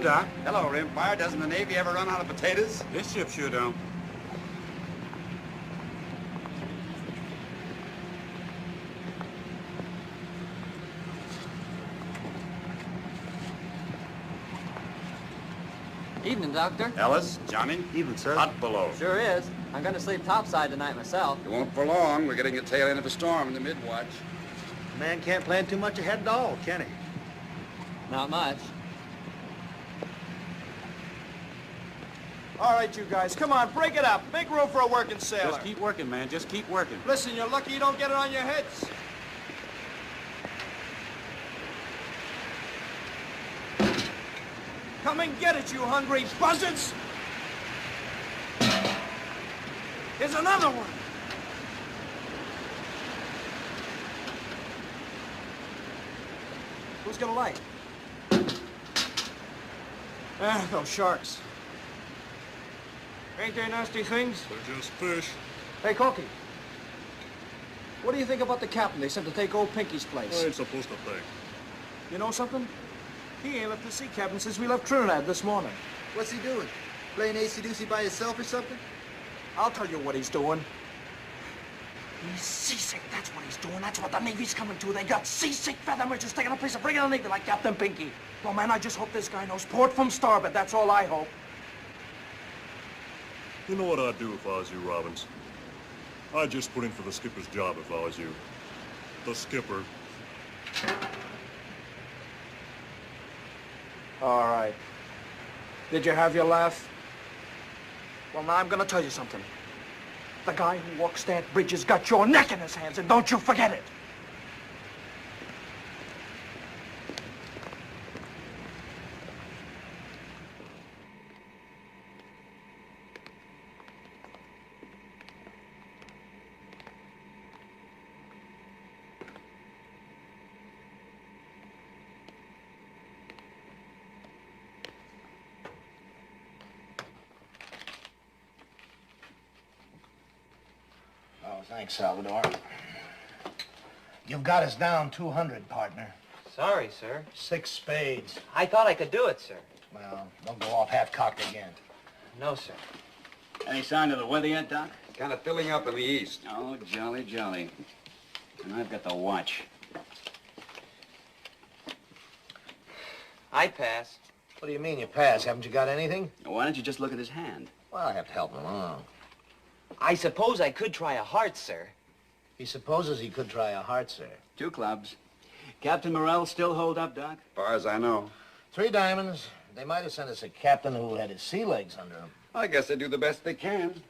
Doc. Hello, Rimfire. Doesn't the Navy ever run out of potatoes? This ship sure don't. Evening, Doctor. Ellis, Johnny. Evening, sir. Hot below. Sure is. I'm going to sleep topside tonight myself. It won't for long. We're getting the tail end of a storm in the mid-watch. A man can't plan too much ahead at all, can he? Not much. All right, you guys, come on, break it up. Make room for a working sailor. Just keep working, man. Just keep working. Listen, you're lucky you don't get it on your heads. Come and get it, you hungry buzzards! Here's another one. Who's gonna light? Those sharks. Ain't they nasty things? They're just fish. Hey, Corky. What do you think about the captain they sent to take old Pinky's place? I ain't supposed to think. You know something? He ain't left the sea cabin since we left Trinidad this morning. What's he doing? Playing AC/DC by himself or something? I'll tell you what he's doing. He's seasick. That's what he's doing. That's what the Navy's coming to. They got seasick feather merchants taking a place of regular Navy like Captain Pinky. Well, man, I just hope this guy knows port from starboard. That's all I hope. You know what I'd do if I was you, Robbins? I'd just put in for the skipper's job if I was you. The skipper. All right. Did you have your laugh? Well, now I'm gonna tell you something. The guy who walks that bridge has got your neck in his hands, and don't you forget it. Oh, thanks, Salvador. You've got us down 200, partner. Sorry, sir. 6 spades. I thought I could do it, sir. Well, don't go off half-cocked again. No, sir. Any sign of the weather yet, Doc? Kind of filling up in the east. Oh, jolly, jolly. And I've got the watch. I pass. What do you mean you pass? Haven't you got anything? Why don't you just look at his hand? Well, I have to help him along. I suppose I could try a heart, sir. He supposes he could try a heart, sir. 2 clubs. Captain Morrell still hold up, Doc? As far as I know. 3 diamonds. They might have sent us a captain who had his sea legs under him. I guess they do the best they can.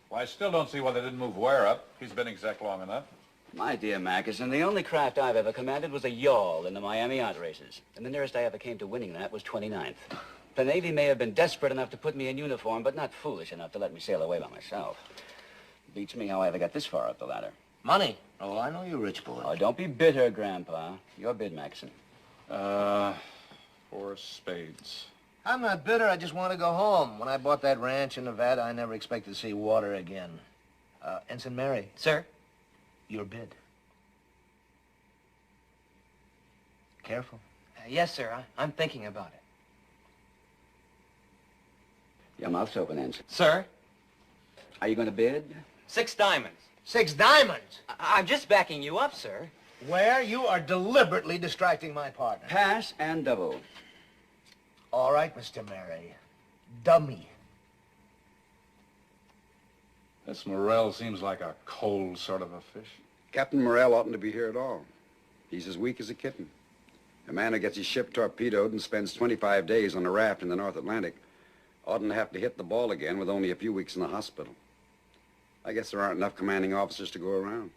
Well, I still don't see why they didn't move Ware up. He's been exec long enough. My dear Mackerson, the only craft I've ever commanded was a yawl in the Miami yacht races. And the nearest I ever came to winning that was 29th. The Navy may have been desperate enough to put me in uniform, but not foolish enough to let me sail away by myself. Beats me how I ever got this far up the ladder. Money? Oh, I know you rich boy. Oh, don't be bitter, Grandpa. Your bid, Mackerson. 4 spades. I'm not bitter. I just want to go home. When I bought that ranch in Nevada, I never expected to see water again. Ensign Mary. Sir? Your bid. Careful. Yes, sir. I'm thinking about it. Your mouth's open, Ensign. Sir? Are you going to bid? 6 diamonds. 6 diamonds? I'm just backing you up, sir. Where you are deliberately distracting my partner. Pass and double. All right, Mr. Mary. Dummy. This Morrell seems like a cold sort of a fish. Captain Morrell oughtn't to be here at all. He's as weak as a kitten. A man who gets his ship torpedoed and spends 25 days on a raft in the North Atlantic oughtn't to have to hit the ball again with only a few weeks in the hospital. I guess there aren't enough commanding officers to go around.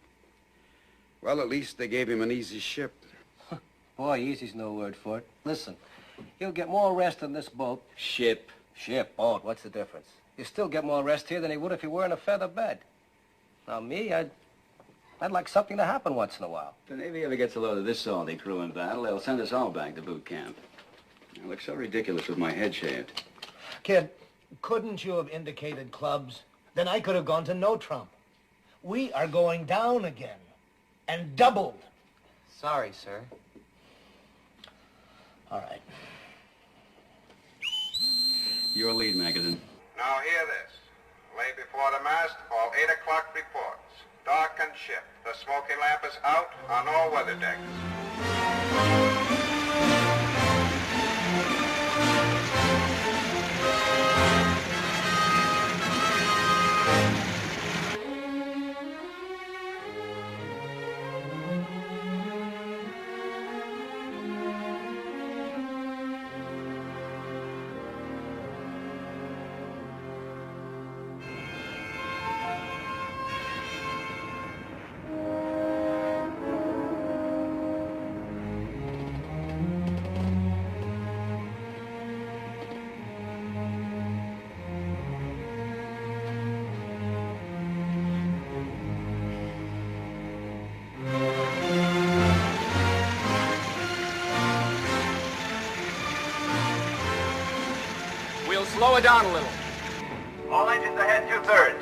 Well, at least they gave him an easy ship. Boy, easy's no word for it. Listen, he'll get more rest in this boat. Ship. Boat, what's the difference? You still get more rest here than he would if he were in a feather bed. Now, me, I'd like something to happen once in a while. If the Navy ever gets a load of this salty crew in battle, they'll send us all back to boot camp. I look so ridiculous with my head shaved. Kid, couldn't you have indicated clubs? Then I could have gone to no trump. We are going down again. And doubled. Sorry, sir. All right. Your lead, magazine. Now hear this. Lay before the mast, all 8 o'clock reports. Dark and ship. The smoking lamp is out on all weather decks. Slow it down a little. All engines ahead 2/3.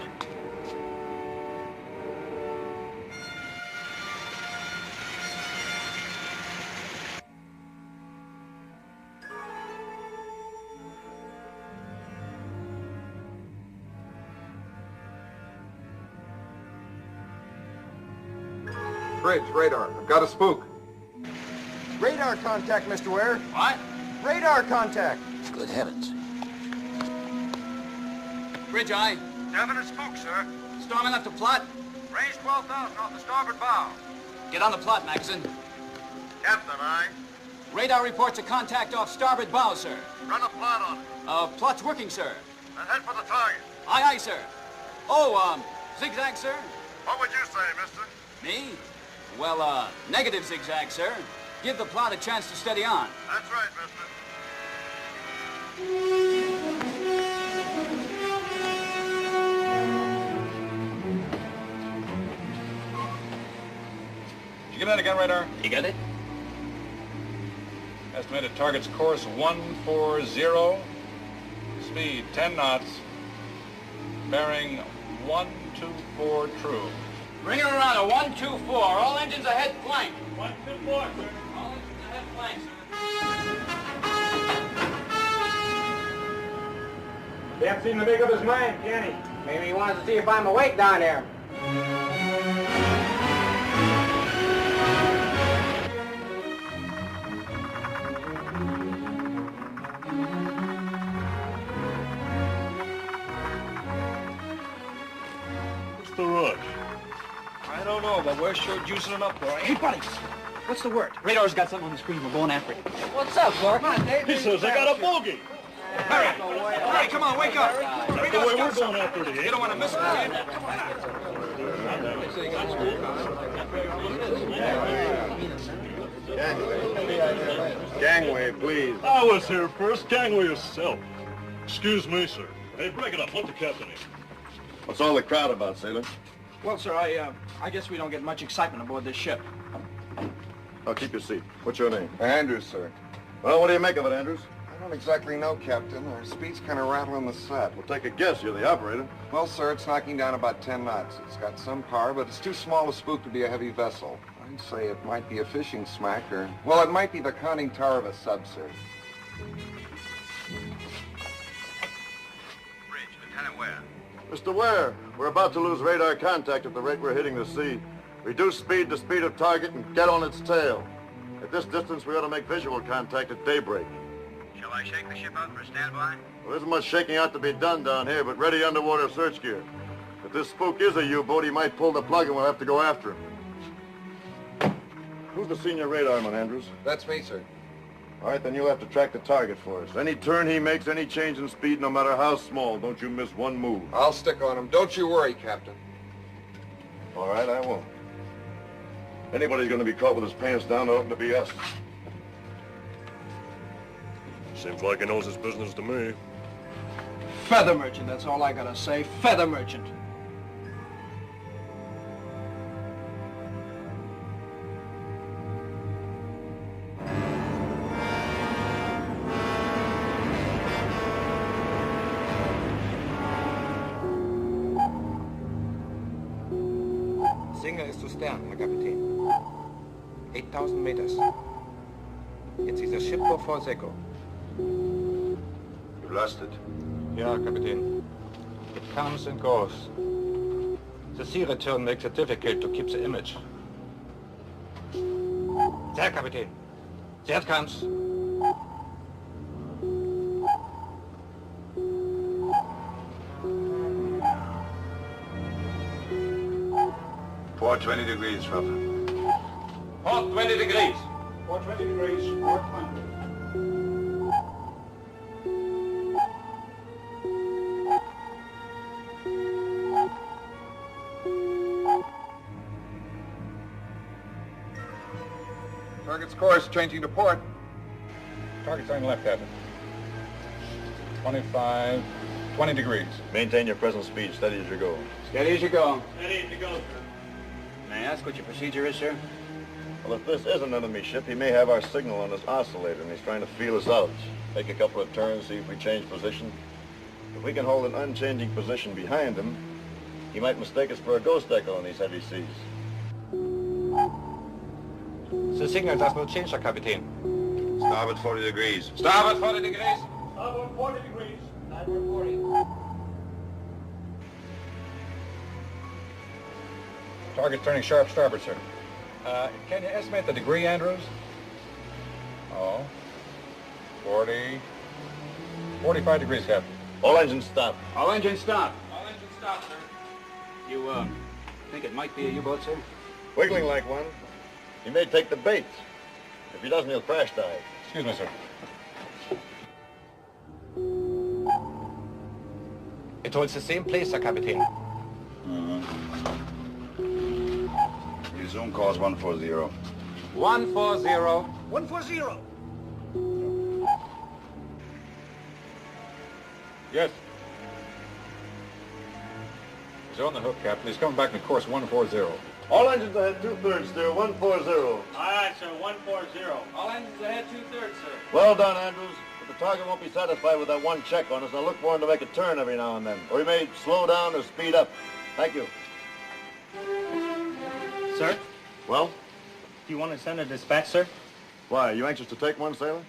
Bridge, radar. I've got a spook. Radar contact, Mr. Ware. What? Radar contact. Good heavens. Bridge eye. Definite spook, sir. Storming left to plot. Range 12,000 off the starboard bow. Get on the plot, Magazine. Captain, aye. Radar reports a contact off starboard bow, sir. Run a plot on it. Plot's working, sir. And head for the target. Aye, aye, sir. Oh, zigzag, sir? What would you say, mister? Me? Well, negative zigzag, sir. Give the plot a chance to steady on. That's right, mister. Did you get that again, radar? You got it? Estimated target's course 140. Speed 10 knots. Bearing 124 true. Bring her around a 124. All engines ahead flank. 124, sir. All engines ahead flank, sir. Can't seem to make up his mind, can he? Maybe he wants to see if I'm awake down there. What's the rush? I don't know, but we're sure juicing it up for it. Hey, buddies, what's the word? Radar's got something on the screen. We're going after it. What's up, Clark? Come on, Dave. He says I got a bogey. Hey, come on, wake up. That's the way we're going after it. You don't want to miss it, Gangway, please. I was here first. Gangway yourself. Excuse me, sir. Hey, break it up. Let the captain in. What's all the crowd about, sailor? Well, sir, I guess we don't get much excitement aboard this ship. Oh, keep your seat. What's your name? Andrews, sir. Well, what do you make of it, Andrews? I don't exactly know, Captain. Our speed's kind of rattling the set. We'll take a guess. You're the operator. Well, sir, it's knocking down about 10 knots. It's got some power, but it's too small a spook to be a heavy vessel. I'd say it might be a fishing smack, or... well, it might be the conning tower of a sub, sir. Bridge, Lieutenant Ware. Mr. Ware, we're about to lose radar contact at the rate we're hitting the sea. Reduce speed to speed of target and get on its tail. At this distance, we ought to make visual contact at daybreak. Shall I shake the ship out for a standby? Well, there isn't much shaking out to be done down here, but ready underwater search gear. If this spook is a U-boat, he might pull the plug and we'll have to go after him. Who's the senior radarman, Andrews? That's me, sir. All right, then you'll have to track the target for us. Any turn he makes, any change in speed, no matter how small, don't you miss one move. I'll stick on him. Don't you worry, Captain. All right, I won't. Anybody's going to be caught with his pants down, oughtn't to be us. Seems like he knows his business to me. Feather merchant, that's all I gotta say. Feather merchant. Signal ist zu Stern, Herr Kapitän. 8,000 meters. It's either ship or false echo. You've lost it. Yeah, Captain. It comes and goes. The sea return makes it difficult to keep the image. There, Captain. There it comes. Port 20 degrees, Ruffin. Port 20 degrees. Port 20 degrees, port 20. Target's course changing to port. Target's on left, Captain. 20 degrees. Maintain your present speed, steady as you go. Steady as you go. Steady as you go, sir. May I ask what your procedure is, sir? Well, if this is an enemy ship, he may have our signal on his oscillator, and he's trying to feel us out. Take a couple of turns, see if we change position. If we can hold an unchanging position behind him, he might mistake us for a ghost echo in these heavy seas. The signal does not change, Sir Captain. Starboard 40 degrees. Starboard 40 degrees. Starboard 40 degrees. Starboard 40. Target turning sharp starboard, sir. Can you estimate the degree, Andrews? Oh. 45 degrees, Captain. All engines stop. All engines stop. All engines stop, sir. You, think it might be a U-boat, sir? Wiggling like one. He may take the bait. If he doesn't, he'll crash dive. Excuse me, sir. It holds the same place, Sir Captain. Your zoom calls 140. 140. 140. Yes. He's on the hook, Captain. He's coming back in course 140. All engines ahead 2/3, steer 140. Aye, aye, sir, 140. All engines ahead 2/3, sir. Well done, Andrews. But the target won't be satisfied with that one check on us. I'll look for him to make a turn every now and then. Or he may slow down or speed up. Thank you. Sir? Well? Do you want to send a dispatch, sir? Why, are you anxious to take one, sailor?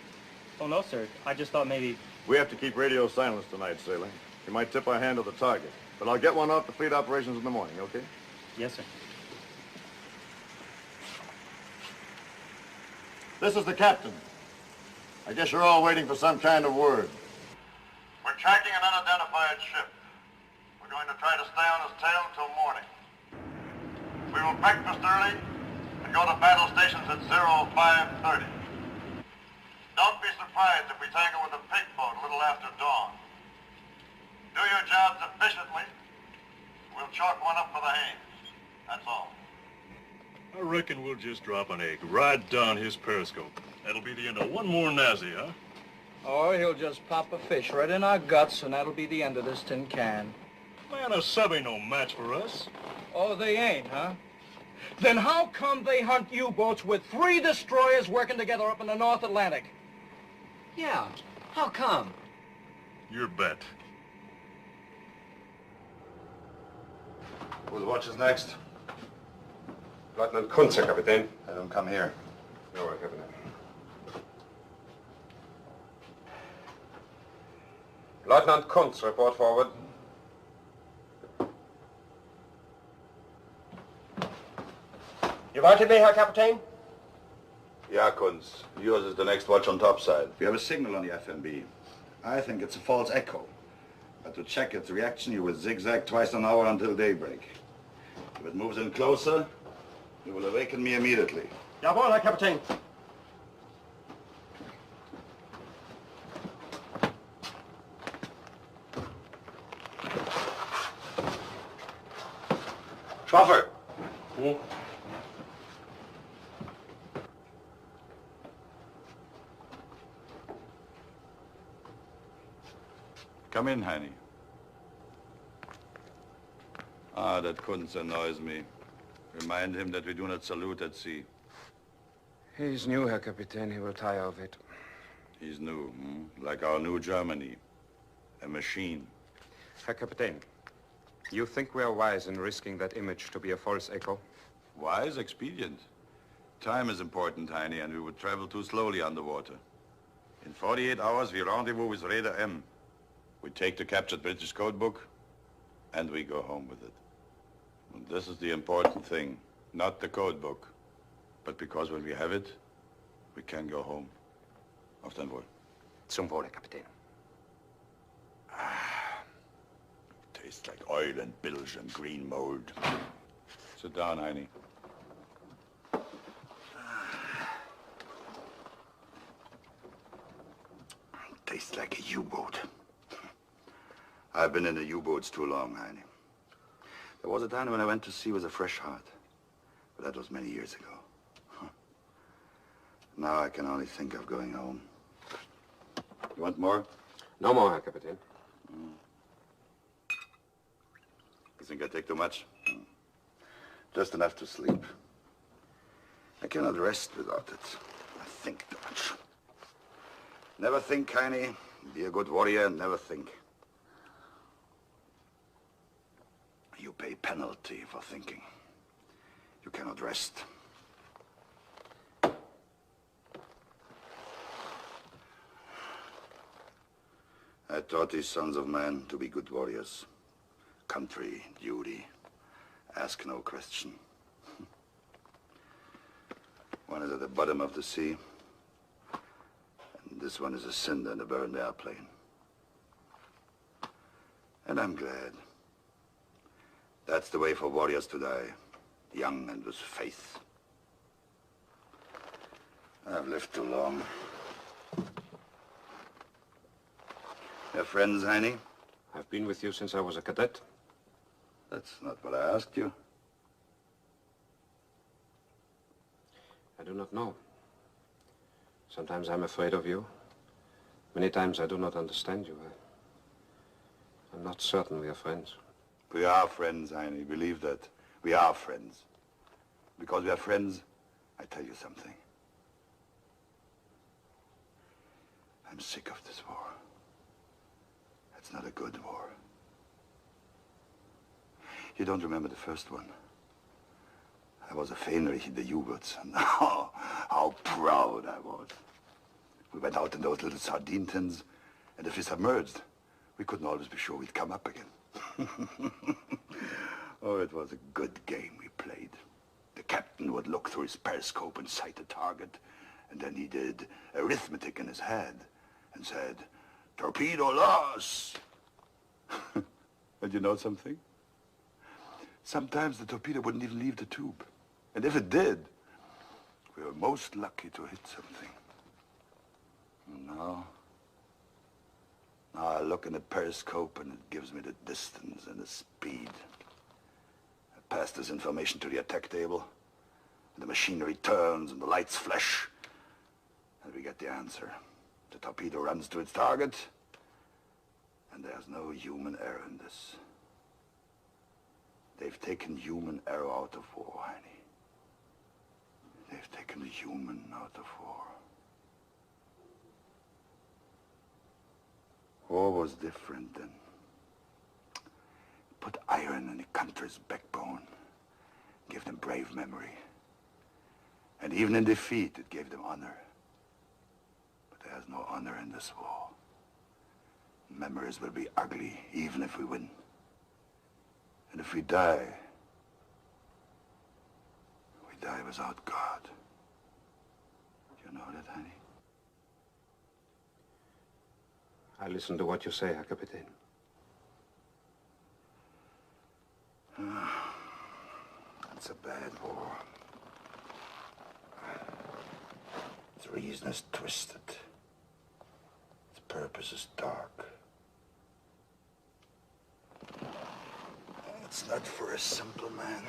Oh, no, sir. I just thought maybe... We have to keep radio silence tonight, sailor. You might tip our hand to the target. But I'll get one out to fleet operations in the morning, okay? Yes, sir. This is the captain. I guess you're all waiting for some kind of word. We're tracking an unidentified ship. We're going to try to stay on his tail until morning. We will breakfast early and go to battle stations at 0530. Don't be surprised if we tangle with a pig boat a little after dawn. Do your jobs efficiently. We'll chalk one up for the Haines. That's all. I reckon we'll just drop an egg right down his periscope. That'll be the end of one more Nazi, huh? Or he'll just pop a fish right in our guts, and that'll be the end of this tin can. Man, a sub ain't no match for us. Oh, they ain't, huh? Then how come they hunt U-boats with 3 destroyers working together up in the North Atlantic? Yeah, how come? Your bet. Whose watch is next? Lieutenant Kuntz, Sir Captain. Have him come here. All right, Captain. Lieutenant Kuntz, report forward. You wanted me, Herr Captain? Yeah, Kunz. Yours is the next watch on topside. We have a signal on the FMB. I think it's a false echo. But to check its reaction, you will zigzag twice an hour until daybreak. If it moves in closer, you will awaken me immediately. Jawohl, Herr Captain. Schwaffer! Come in, Heini. Ah, that Kunz annoys me. Remind him that we do not salute at sea. He's new, Herr Captain. He will tire of it. He's new, like our new Germany. A machine. Herr Captain, you think we are wise in risking that image to be a false echo? Wise, expedient. Time is important, Heine, and we would travel too slowly underwater. In 48 hours, we rendezvous with Raider M. We take the captured British codebook, and we go home with it. And this is the important thing, not the codebook, but because when we have it, we can go home. Auf dein Wohl. Zum Wohle, Kapitän. Tastes like oil and bilge and green mold. Sit down, Heine. Tastes like a U-boat. I've been in the U-boats too long, Heine. There was a time when I went to sea with a fresh heart, but that was many years ago. Now I can only think of going home. You want more? No more, Herr Kapitän. You think I take too much? Just enough to sleep. I cannot rest without it. I think too much. Never think, Heine. Be a good warrior and never think. You pay penalty for thinking. You cannot rest. I taught these sons of men to be good warriors. Country, duty, ask no question. One is at the bottom of the sea, and this one is a cinder in a burned airplane. And I'm glad. That's the way for warriors to die, young and with faith. I've lived too long. Your friends, Heine? I've been with you since I was a cadet. That's not what I asked you. I do not know. Sometimes I'm afraid of you. Many times I do not understand you. I'm not certain we are friends. We are friends, Heine. Believe that. We are friends. Because we are friends, I tell you something. I'm sick of this war. It's not a good war. You don't remember the first one? I was a Fähnrich in the U-boats, and how proud I was. We went out in those little sardine tins, and if we submerged, we couldn't always be sure we'd come up again. Oh, it was a good game we played. The captain would look through his periscope and sight a target, and then he did arithmetic in his head and said, "Torpedo loss!" And you know something? Sometimes the torpedo wouldn't even leave the tube. And if it did, we were most lucky to hit something. And now I look in the periscope and it gives me the distance and the speed. I pass this information to the attack table, and the machinery turns and the lights flash, and we get the answer. The torpedo runs to its target, and there's no human error in this. They've taken human error out of war, Heine. They've taken the human out of war. War was different then. Put iron in the country's backbone, gave them brave memory. And even in defeat, it gave them honor. But there's no honor in this war. Memories will be ugly, even if we win. And if we die without God. Do you know that, honey? I listen to what you say, Herr Kapitän. That's a bad war. Its reason is twisted. Its purpose is dark. It's not for a simple man.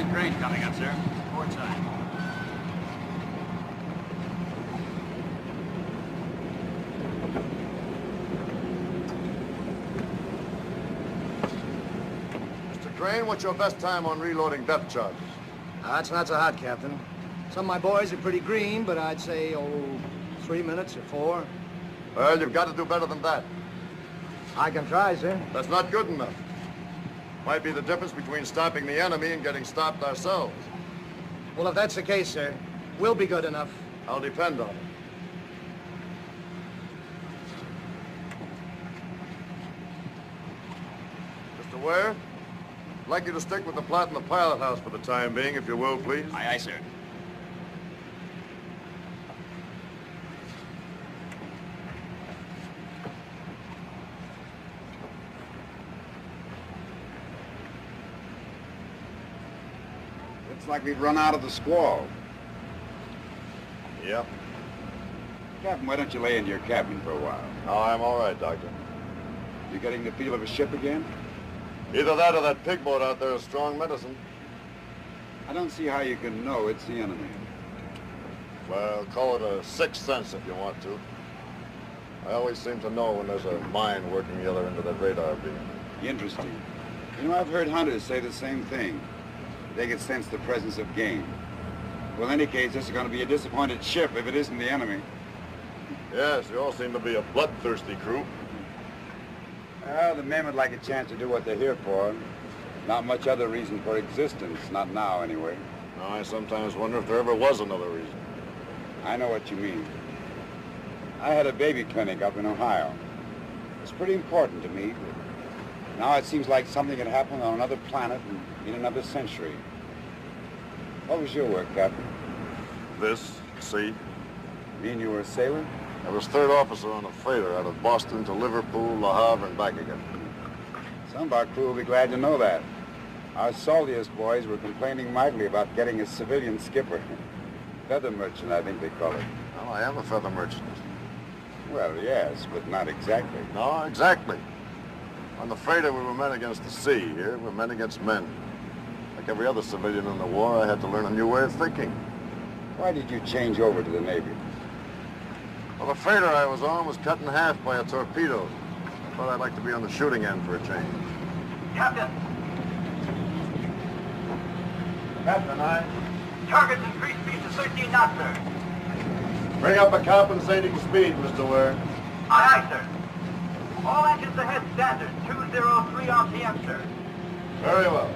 big crane coming up, sir. Port side. Mr. Crane, what's your best time on reloading depth charges? That's not so hot, Captain. Some of my boys are pretty green, but I'd say, 3 minutes or 4. Well, you've got to do better than that. I can try, sir. That's not good enough. Might be the difference between stopping the enemy and getting stopped ourselves. Well, if that's the case, sir, we'll be good enough. I'll depend on it. Mr. Ware, I'd like you to stick with the plot in the pilot house for the time being, if you will, please. Aye, aye, sir. Looks like we've run out of the squall. Yep. Captain, why don't you lay into your cabin for a while? Oh, I'm all right, Doctor. You getting the feel of a ship again? Either that or that pig boat out there is strong medicine. I don't see how you can know it's the enemy. Well, call it a sixth sense if you want to. I always seem to know when there's a mine working the other end of that radar beam. Interesting. You know, I've heard hunters say the same thing. They can sense the presence of game. Well, in any case, this is going to be a disappointed ship if it isn't the enemy. Yes, you all seem to be a bloodthirsty crew. Well, the men would like a chance to do what they're here for. Not much other reason for existence, not now anyway. No, I sometimes wonder if there ever was another reason. I know what you mean. I had a baby clinic up in Ohio. It's pretty important to me, but now it seems like something had happened on another planet and in another century. What was your work, Captain? This, sea. Mean you were a sailor? I was third officer on a freighter out of Boston to Liverpool, Le Havre, and back again. Some of our crew will be glad to know that. Our saltiest boys were complaining mightily about getting a civilian skipper. Feather merchant, I think they call it. Well, I am a feather merchant. Well, yes, but not exactly. No, exactly. On the freighter, we were men against the sea. Here, we're men against men. Like every other civilian in the war, I had to learn a new way of thinking. Why did you change over to the Navy? Well, the freighter I was on was cut in half by a torpedo. I thought I'd like to be on the shooting end for a change. Captain, Captain, target's increased speed to 13 knots, sir. Bring up a compensating speed, Mr. Ware. Aye, aye, sir. All engines ahead standard, 203 RPM, sir. Very well.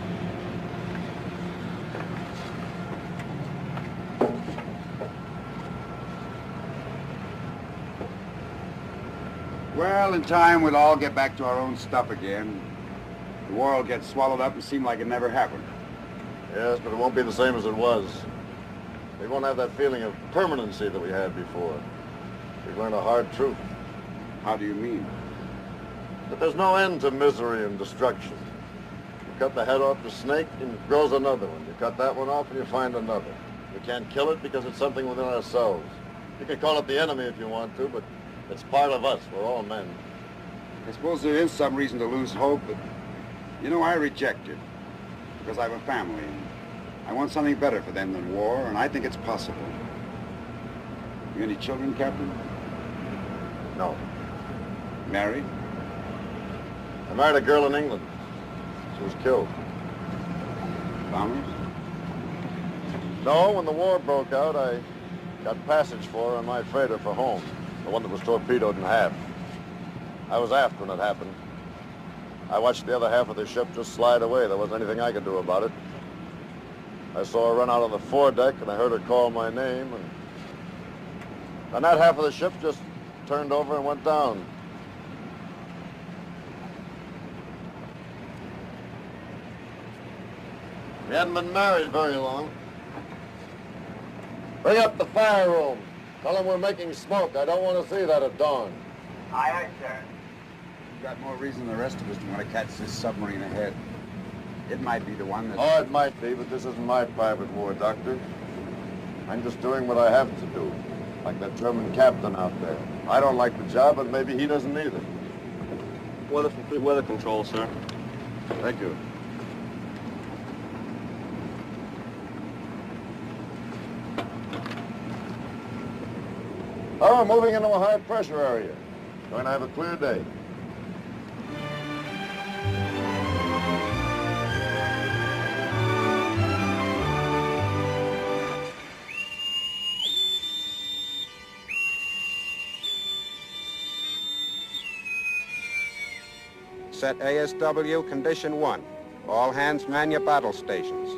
Well, in time, we'll all get back to our own stuff again. The war will get swallowed up and seem like it never happened. Yes, but it won't be the same as it was. We won't have that feeling of permanency that we had before. We've learned a hard truth. How do you mean? That there's no end to misery and destruction. You cut the head off the snake and it grows another one. You cut that one off and you find another. We can't kill it because it's something within ourselves. You can call it the enemy if you want to, but it's part of us. We're all men. I suppose there is some reason to lose hope, but, you know, I reject it. Because I have a family, and I want something better for them than war, and I think it's possible. You any children, Captain? No. Married? I married a girl in England. She was killed. Bombers? No, when the war broke out, I got passage for her on my freighter for home, the one that was torpedoed in half. I was aft when it happened. I watched the other half of the ship just slide away. There wasn't anything I could do about it. I saw her run out on the foredeck, and I heard her call my name, and that half of the ship just turned over and went down. We hadn't been married very long. Bring up the fire room. Tell them we're making smoke. I don't want to see that at dawn. Aye, aye, sir. You've got more reason than the rest of us to want to catch this submarine ahead. It might be the one that... Oh, it might be, but this isn't my private war, Doctor. I'm just doing what I have to do, like that German captain out there. I don't like the job, but maybe he doesn't either. Weather control, sir. Thank you. Oh, moving into a high-pressure area. Going to have a clear day. Set ASW Condition 1. All hands man your battle stations.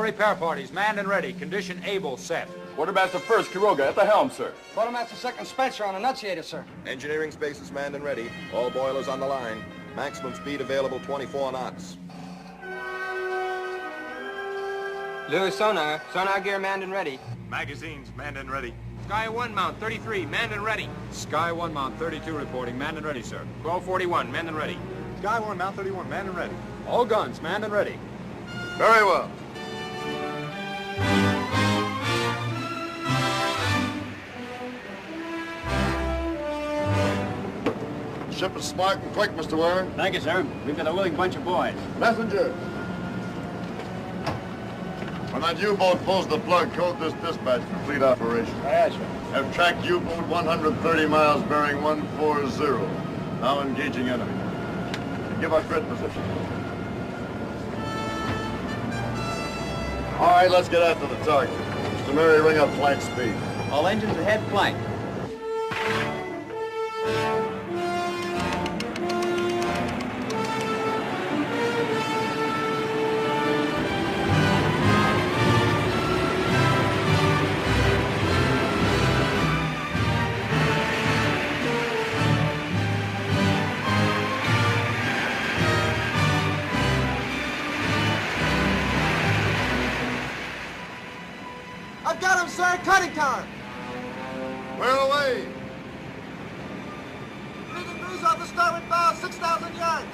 Repair parties, manned and ready. Condition able, set. Quartermaster first, Quiroga, at the helm, sir. Quartermaster second, Spencer on annunciator, sir. Engineering spaces manned and ready. All boilers on the line. Maximum speed available 24 knots. Lewis sonar. Sonar gear manned and ready. Magazines manned and ready. Sky 1 mount 33, manned and ready. Sky 1 mount 32 reporting, manned and ready, sir. 1241, manned and ready. Sky 1 mount 31, manned and ready. All guns manned and ready. Very well. Ship is smart and quick, Mr. Warren. Thank you, sir. We've got a willing bunch of boys. Messenger. When that U-boat pulls the plug, code this dispatch for fleet operation. Yes, sir. Have tracked U-boat 130 miles bearing 140. Now engaging enemy. Give our grid position. All right, let's get after the target. Mr. Murray, ring up flank speed. All engines ahead, flank. I've got him, sir. Cutting tower. Where away? Reading news off the starboard bow, 6,000 yards.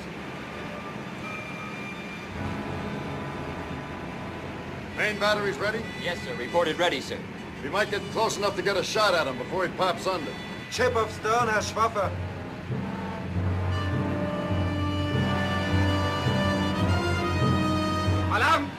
Main batteries ready? Yes, sir. Reported ready, sir. We might get close enough to get a shot at him before he pops under. Chip of stern, Herr Schwaffe. Alarm!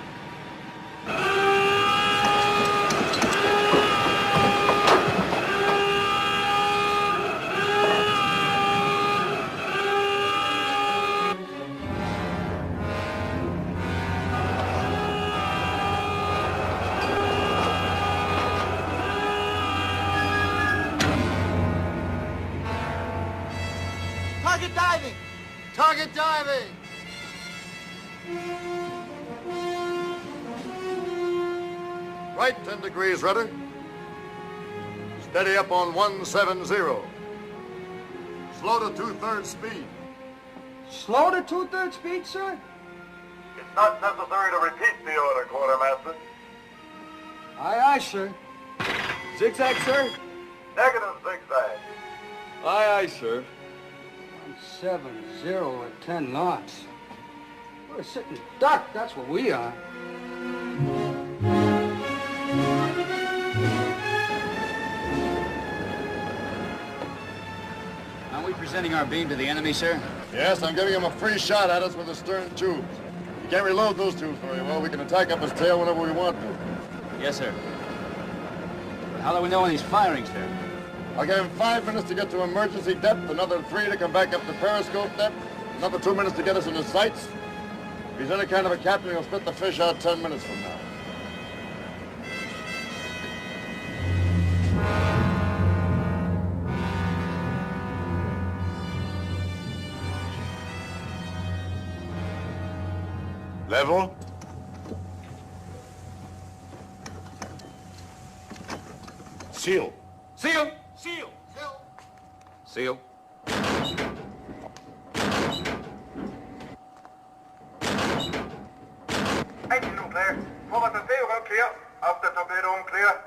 Target diving. Target diving! Right 10 degrees, rudder. Steady up on 170. Slow to 2/3 speed. Slow to 2/3 speed, sir? It's not necessary to repeat the order, Quartermaster. Aye, aye, sir. Zigzag, sir? Negative zigzag. Aye, aye, sir. 170 at 10 knots. We're a sitting duck, that's what we are. Are we presenting our beam to the enemy, sir? Yes, I'm giving him a free shot at us with the stern tubes. You can't reload those tubes very well. We can attack up his tail whenever we want to. Yes, sir. But how do we know when he's firing, sir? I'll give him 5 minutes to get to emergency depth, another 3 to come back up to periscope depth, another 2 minutes to get us in his sights. If he's any kind of a captain, he'll spit the fish out 10 minutes from now. Level. Seal. Seal! Seal! Seal. Over the zero, clear. After torpedo, clear.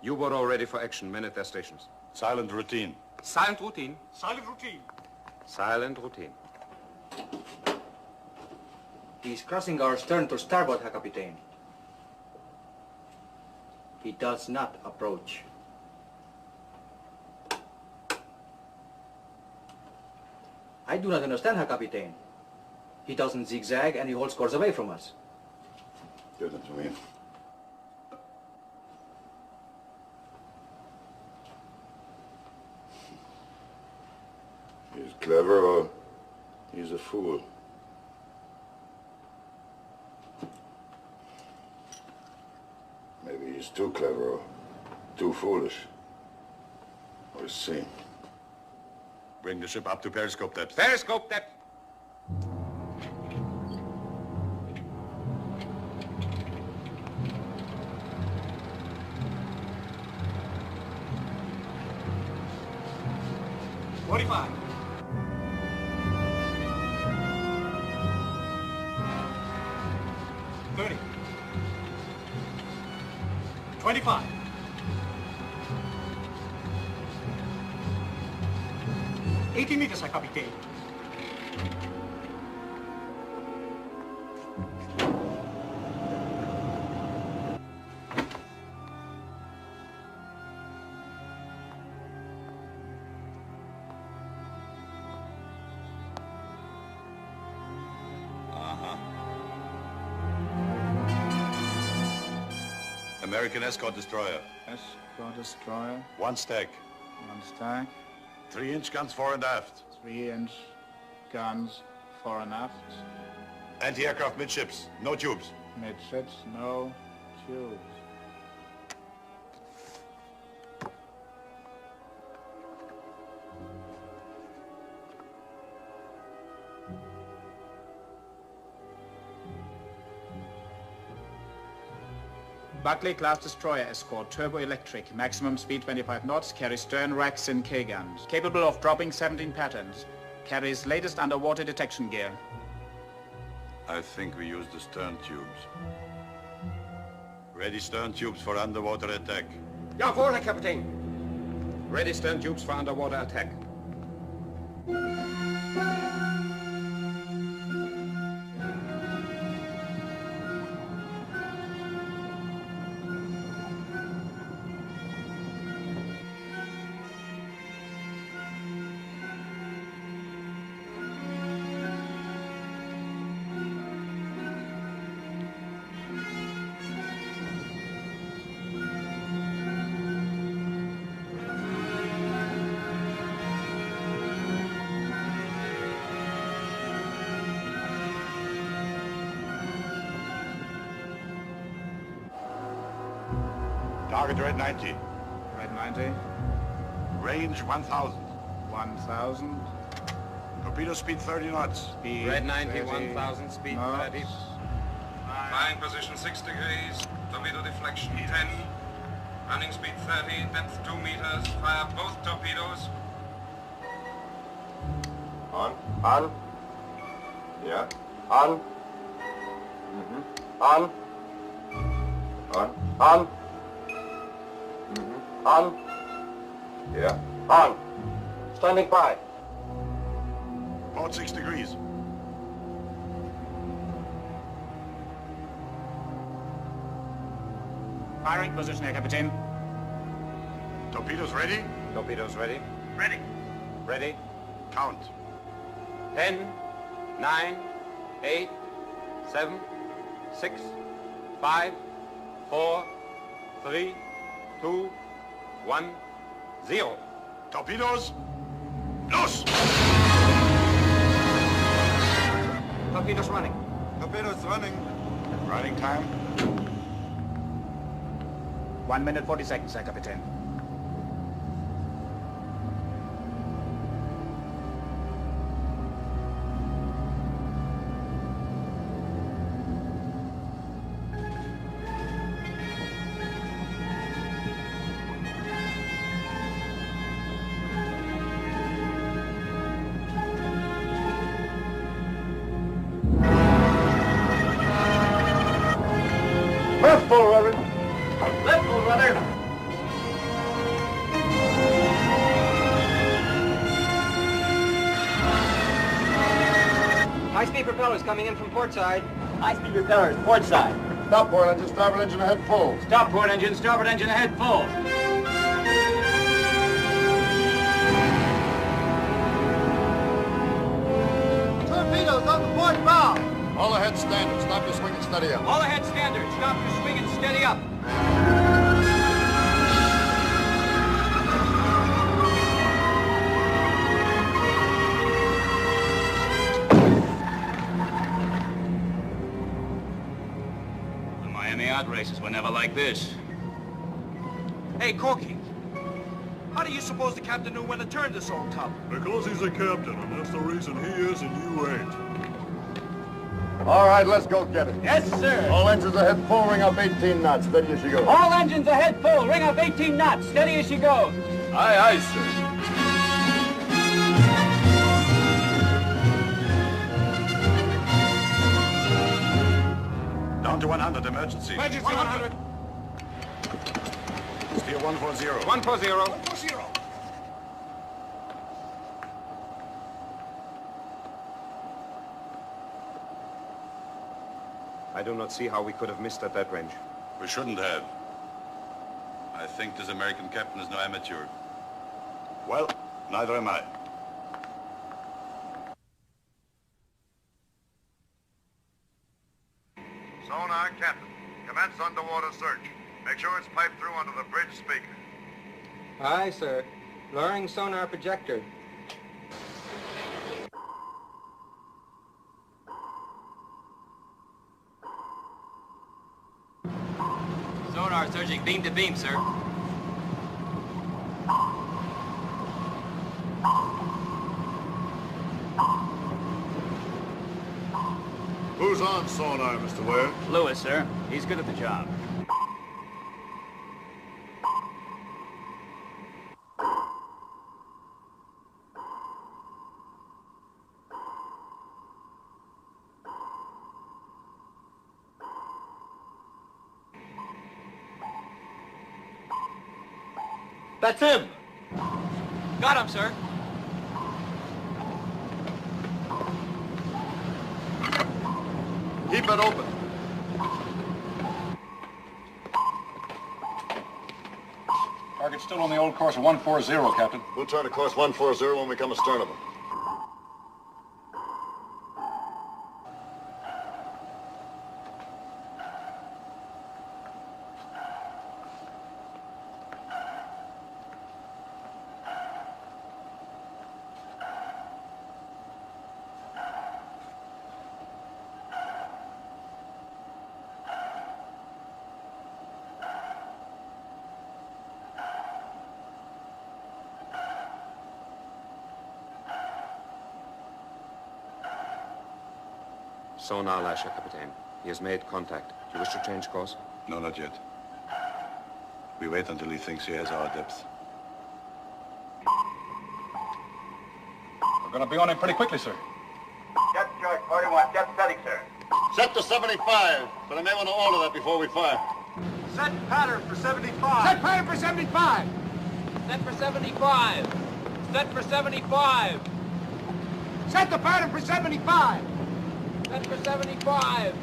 U-boat all ready for action. Men at their stations. Silent routine. Silent routine. Silent routine. Silent routine. He's crossing our stern to starboard, Herr Kapitän. He does not approach. I do not understand, Herr Kapitän. He doesn't zigzag and he holds course away from us. Give them to me. He's clever or he's a fool. Maybe he's too clever or too foolish. We'll see. Bring the ship up to periscope depth. Periscope depth. $45. 30. 25. 80 meters, Herr Kapitän. American escort destroyer. Escort destroyer. One stack. One stack. 3-inch guns fore and aft. 3-inch guns fore and aft. Anti-aircraft midships. No tubes. Midships, no tubes. Buckley-class destroyer escort, turbo-electric, maximum speed 25 knots, carries stern racks and K-guns. Capable of dropping 17 patterns. Carries latest underwater detection gear. I think we use the stern tubes. Ready stern tubes for underwater attack. Jawohl, Herr Kapitän. Ready stern tubes for underwater attack. Target red 90. Red 90. Range 1,000. 1,000. Torpedo speed 30 knots. Speed Red 90, 30 1,000, speed knots. 30. Flying position 6 degrees. Torpedo deflection 10. Running speed 30. Depth 2 meters. Fire both torpedoes. On. On. Yeah. On. On. On. On. On. Yeah. On. Standing by. Port 6 degrees. Firing position, Herr Kapitän. Torpedoes ready? Torpedoes ready. Ready. Ready. Count. 10, 9, 8, 7, 6, 5, 4, 3, 2, 1, 0. Torpedoes. Los! Torpedoes running. Torpedoes running. Running time. 1 minute 40 seconds, Herr Kapitän. propellers coming in from port side. High-speed propellers, port side. Stop port engine, starboard engine ahead full. Stop port engine, starboard engine ahead full. Torpedoes on the port bow. All ahead standard, stop your swing and steady up. All ahead standard, stop your swing and steady up. The Miami yacht races were never like this. Hey, Corky. How do you suppose the captain knew when to turn this old tub? Because he's a captain, and that's the reason he is and you ain't. All right, let's go get it. Yes, sir. All engines ahead full, ring up 18 knots, steady as you go. All engines ahead full, ring up 18 knots, steady as she goes. Aye, aye, sir. Down to 100, emergency. Emergency 100. Steer 140. 140. 140. I do not see how we could have missed at that range. We shouldn't have. I think this American captain is no amateur. Well, neither am I. Sonar, Captain. Commence underwater search. Make sure it's piped through under the bridge speaker. Aye, sir. Lowering sonar projector. Sonar surging beam to beam, sir. Who's on sonar, Mr. Ware? Lewis, sir. He's good at the job. That's him. Got him, sir. Keep it open. Target's still on the old course of 140, Captain. We'll turn to course 140 when we come astern of them. Sonar lasher, Captain. He has made contact. Do you wish to change course? No, not yet. We wait until he thinks he has our depth. We're gonna be on him pretty quickly, sir. Jet George 41, jet setting, sir. Set to 75, but I may want to alter that before we fire. Set pattern for 75. Set pattern for 75. Set for 75. Set for 75. Set the pattern for 75. Set for 75.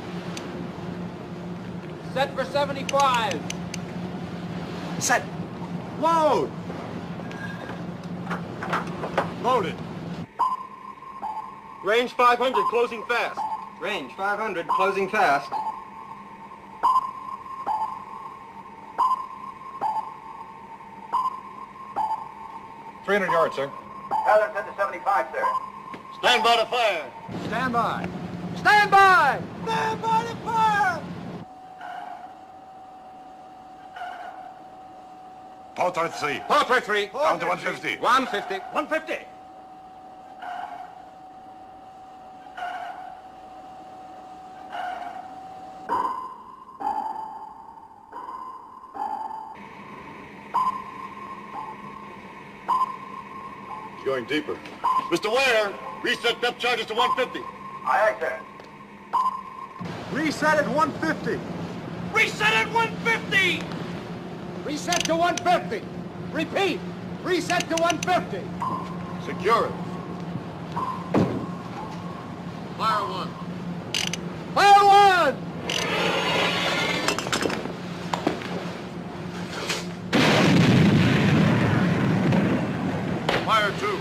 Set for 75. Set. Load! Loaded. Range 500, closing fast. Range 500, closing fast. $300 yards, sir. Pattern set to 75, sir. Stand by to fire. Stand by. Stand by! Stand by to fire! Portrait 3. Portrait 3. Down to 150. 150. 150. He's going deeper. Mr. Ware, reset depth charges to 150. Aye, aye, sir. Reset at 150. Reset at 150! Reset to 150. Repeat. Reset to 150. Secure it. Fire one. Fire one! Fire two.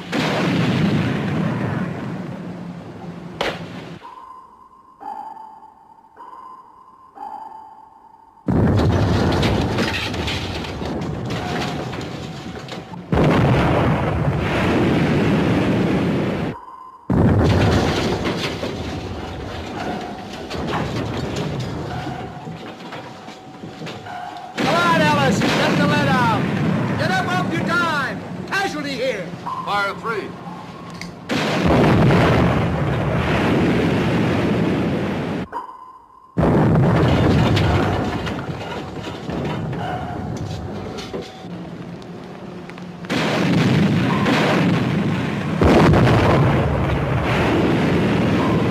Fire three.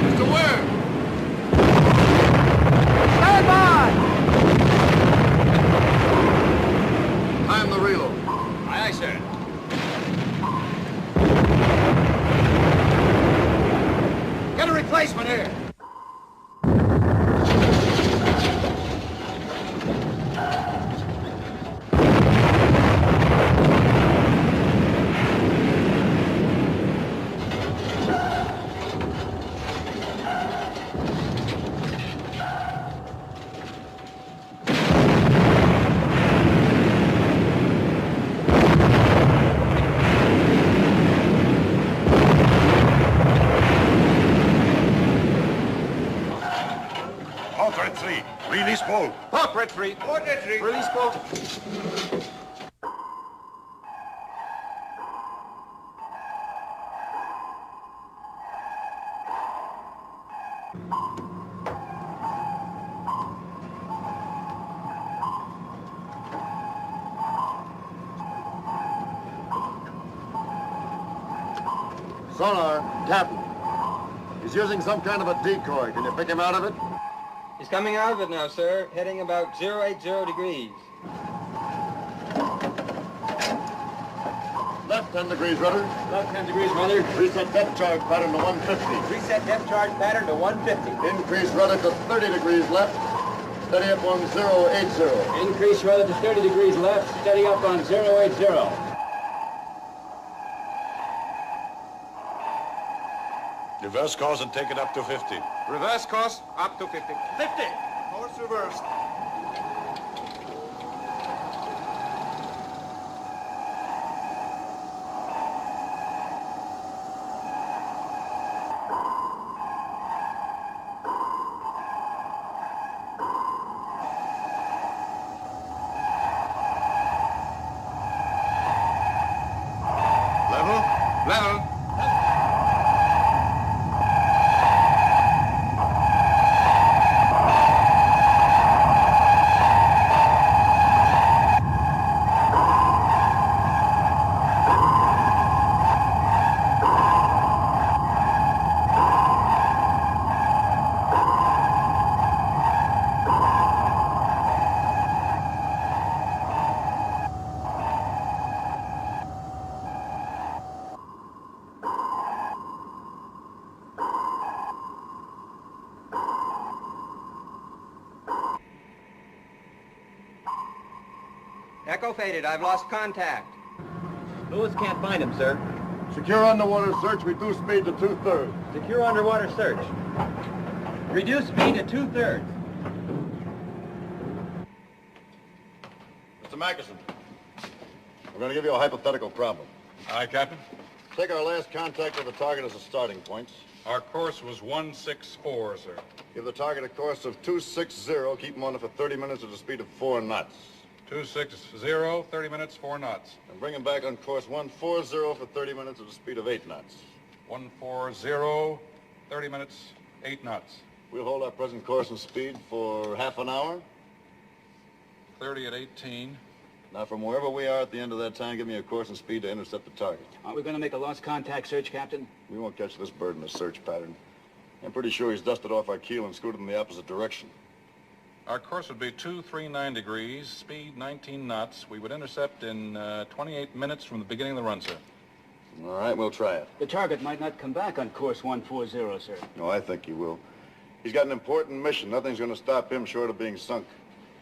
Mr. Ware. Stand by! Time the reload. Aye, aye, sir. Get a replacement here. Portrait 3. Release ball. Portrait 3. Portrait 3. Release ball. Sonar, Captain. He's using some kind of a decoy. Can you pick him out of it? He's coming out of it now, sir, heading about 080 degrees. Left 10 degrees rudder. Left 10 degrees rudder. Reset depth charge pattern to 150. Reset depth charge pattern to 150. Increase rudder to 30 degrees left. Steady up on 080. Increase rudder to 30 degrees left, steady up on 080. Reverse course and take it up to 50. Reverse course up to 50. 50. Course reversed. Level? Level. Echo faded. I've lost contact. Lewis can't find him, sir. Secure underwater search. Reduce speed to 2/3. Secure underwater search. Reduce speed to 2/3. Mr. Mackerson, we're going to give you a hypothetical problem. Aye, Captain. Take our last contact with the target as a starting point. Our course was 164, sir. Give the target a course of 260. Keep him on it for 30 minutes at a speed of 4 knots. 260, 30 minutes, 4 knots. And bring him back on course 140 for 30 minutes at a speed of 8 knots. 140, 30 minutes, 8 knots. We'll hold our present course and speed for half an hour. 30 at 18. Now, from wherever we are at the end of that time, give me a course and speed to intercept the target. Aren't we going to make a lost contact search, Captain? We won't catch this bird in a search pattern. I'm pretty sure he's dusted off our keel and scooted in the opposite direction. Our course would be 239 degrees, speed 19 knots. We would intercept in 28 minutes from the beginning of the run, sir. All right, we'll try it. The target might not come back on course 140, sir. No, I think he will. He's got an important mission. Nothing's going to stop him short of being sunk.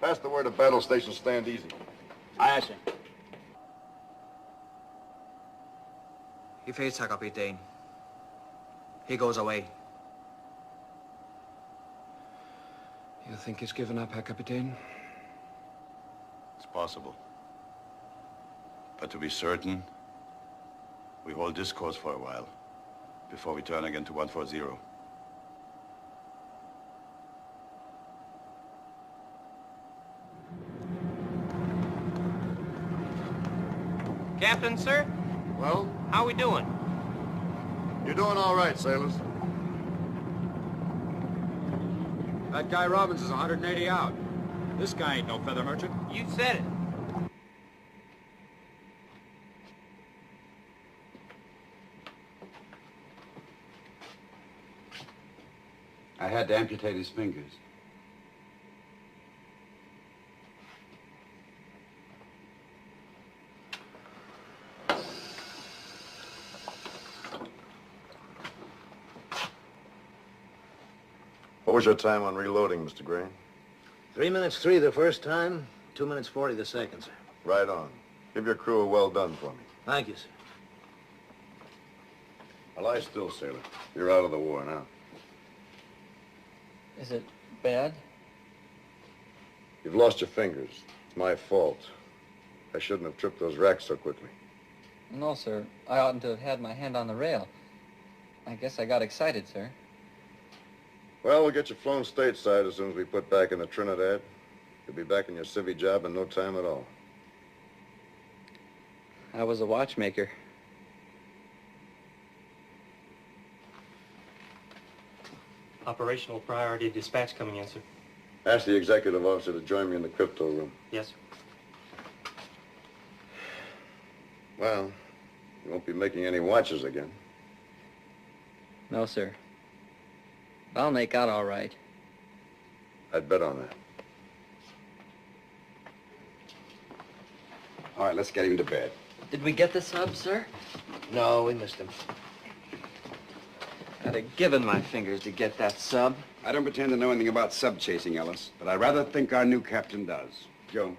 Pass the word to battle station, stand easy. Aye, sir. He fades, Herr Kapitän. He goes away. You think he's given up, Herr Kapitän? It's possible. But to be certain, we hold this course for a while before we turn again to 140. Captain, sir? Well? How we doing? You're doing all right, sailors. That guy Robbins is 180 out. This guy ain't no feather merchant. You said it. I had to amputate his fingers. What was your time on reloading, Mr. Gray? 3 minutes 3 the first time, 2 minutes 40 the second, sir. Right on. Give your crew a well done for me. Thank you, sir. Now lie still, sailor. You're out of the war now. Is it bad? You've lost your fingers. It's my fault. I shouldn't have tripped those racks so quickly. No, sir. I oughtn't to have had my hand on the rail. I guess I got excited, sir. Well, we'll get you flown stateside as soon as we put back in the Trinidad. You'll be back in your civvy job in no time at all. I was a watchmaker. Operational priority dispatch coming in, sir. Ask the executive officer to join me in the crypto room. Yes, sir. Well, you won't be making any watches again. No, sir. I'll make out all right. I'd bet on that. All right, let's get him to bed. Did we get the sub, sir? No, we missed him. I'd have given my fingers to get that sub. I don't pretend to know anything about sub-chasing, Ellis, but I rather think our new captain does. Joe,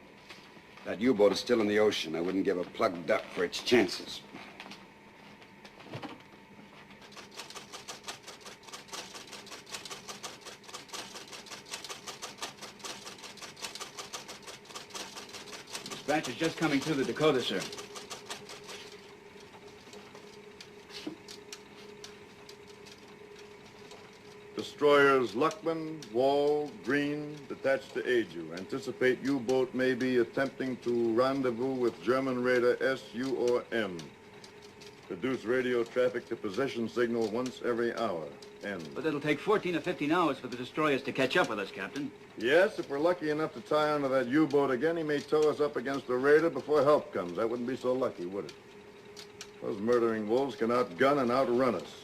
that U-boat is still in the ocean. I wouldn't give a plugged duck for its chances. Dispatch is just coming through the Dakota, sir. Destroyers Luckman, Wall, Green, detached to aid you. Anticipate U-boat may be attempting to rendezvous with German raider S, U, or M. Reduce radio traffic to position signal once every hour. End. But it'll take 14 or 15 hours for the destroyers to catch up with us, Captain. Yes, if we're lucky enough to tie onto that U-boat again, he may tow us up against the raider before help comes. That wouldn't be so lucky, would it? Those murdering wolves can outgun and outrun us.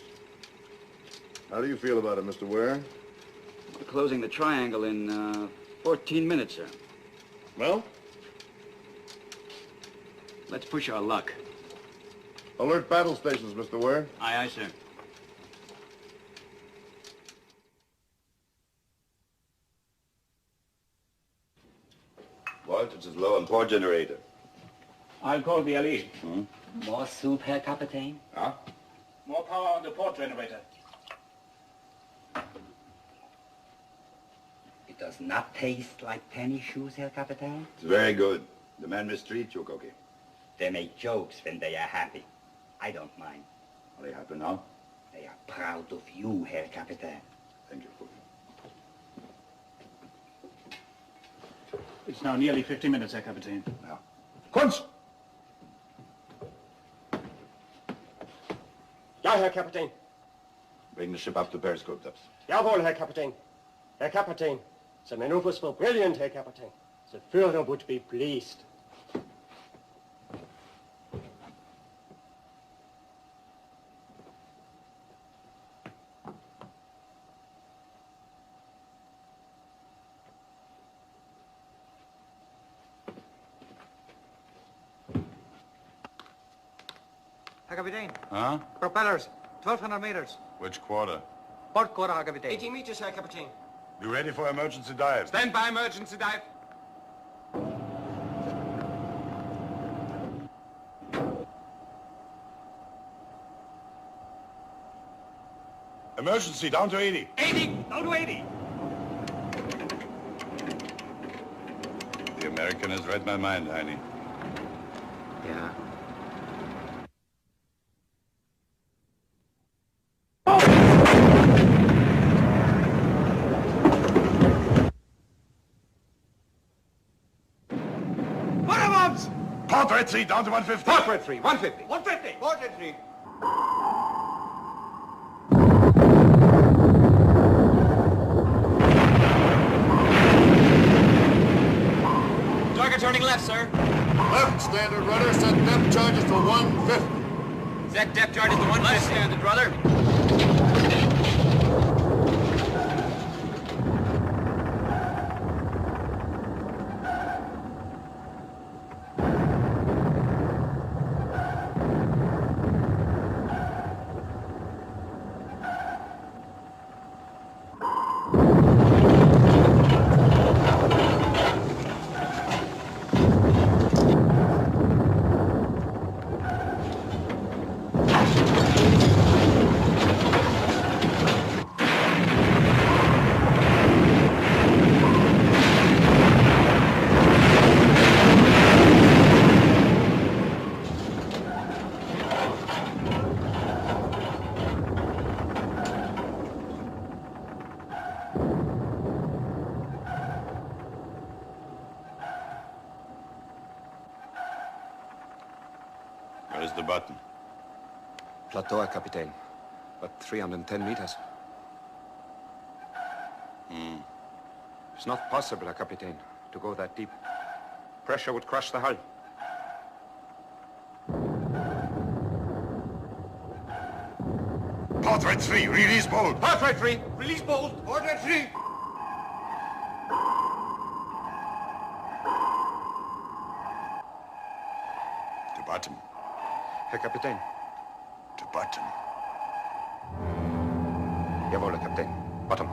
How do you feel about it, Mr. Ware? We're closing the triangle in 14 minutes, sir. Well? Let's push our luck. Alert battle stations, Mr. Ware. Aye, aye, sir. Voltage is low on power generator. I'll call the LE. More soup, Herr Kapitän? Huh? More power on the port generator. It does not taste like tennis shoes, Herr Kapitän? It's very good. The man mistreats you, okay? They make jokes when they are happy. I don't mind. Are they happy now? They are proud of you, Herr Kapitän. Thank you. It's now nearly 50 minutes, Herr Kapitän. Ja. Kunz! Ja, Herr Kapitän. Bring the ship up to periscope depth. Jawohl, Herr Kapitän. Herr Kapitän, the maneuvers were brilliant, Herr Kapitän. The Führer would be pleased. Herr Kapitän. Huh? Propellers, 1,200 meters. Which quarter? Port quarter, Herr Kapitän. 18 meters, Herr Kapitän. You ready for emergency dive? Stand by emergency dive. Emergency, down to 80. 80, down to 80. The American has read my mind, Heine. Yeah. Bottom-ups! Portrait 3, down to 150. Portrait 3, 150. 150. Portrait 3. Target turning left, sir. Left, standard rudder. Set depth charges to 150. Set depth charges to 150. Left, standard rudder. Where's the button? Plateau, Herr Kapitän. But 310 meters. It's not possible, Herr Kapitän, to go that deep. Pressure would crush the hull. Portrait 3, release bolt. Portrait 3, release bolt. Portrait 3. To bottom. Herr Kapitän. To bottom. Jawohl, Herr Kapitän. Bottom.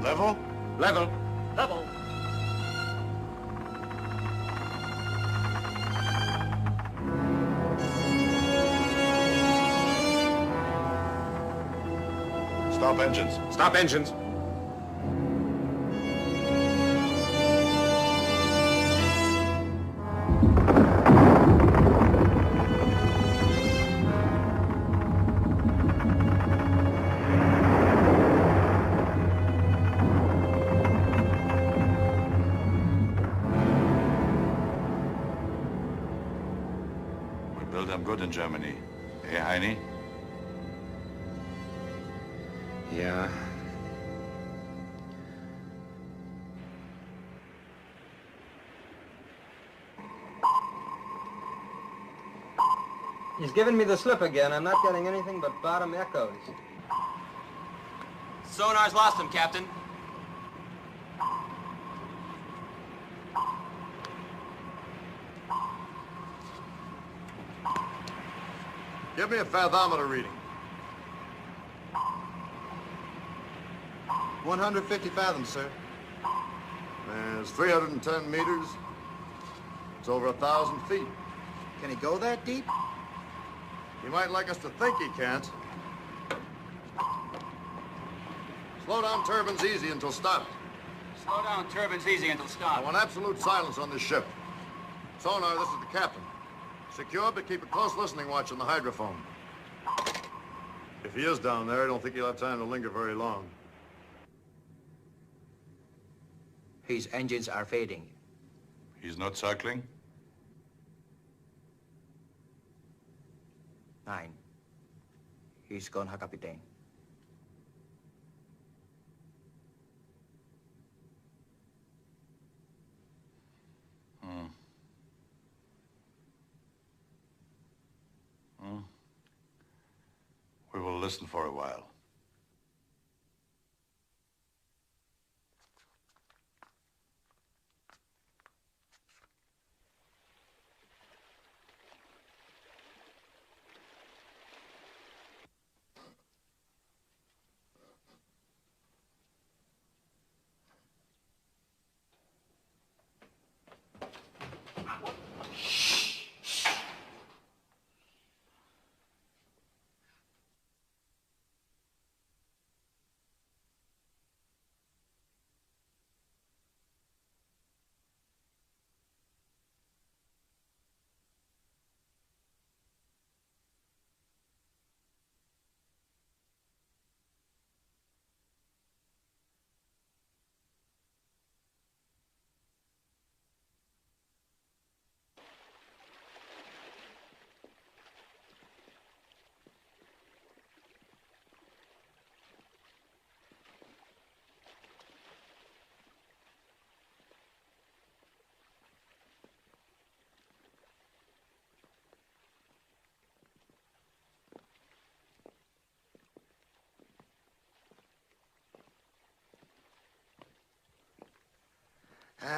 Level? Level. Level. Stop engines. Stop engines. We build them good in Germany. Hey, Heine? Yeah. He's given me the slip again. I'm not getting anything but bottom echoes. Sonar's lost him, Captain. Give me a fathometer reading. 150 fathoms, sir. There's 310 meters. It's over 1,000 feet. Can he go that deep? He might like us to think he can't. Slow down turbines easy until stopped. Slow down turbines easy until I stopped. want absolute silence on this ship. Sonar, this is the captain. Secure, but keep a close listening watch on the hydrophone. If he is down there, I don't think he'll have time to linger very long. His engines are fading. He's not circling? 9. He's gone, Herr Kapitän. We will listen for a while.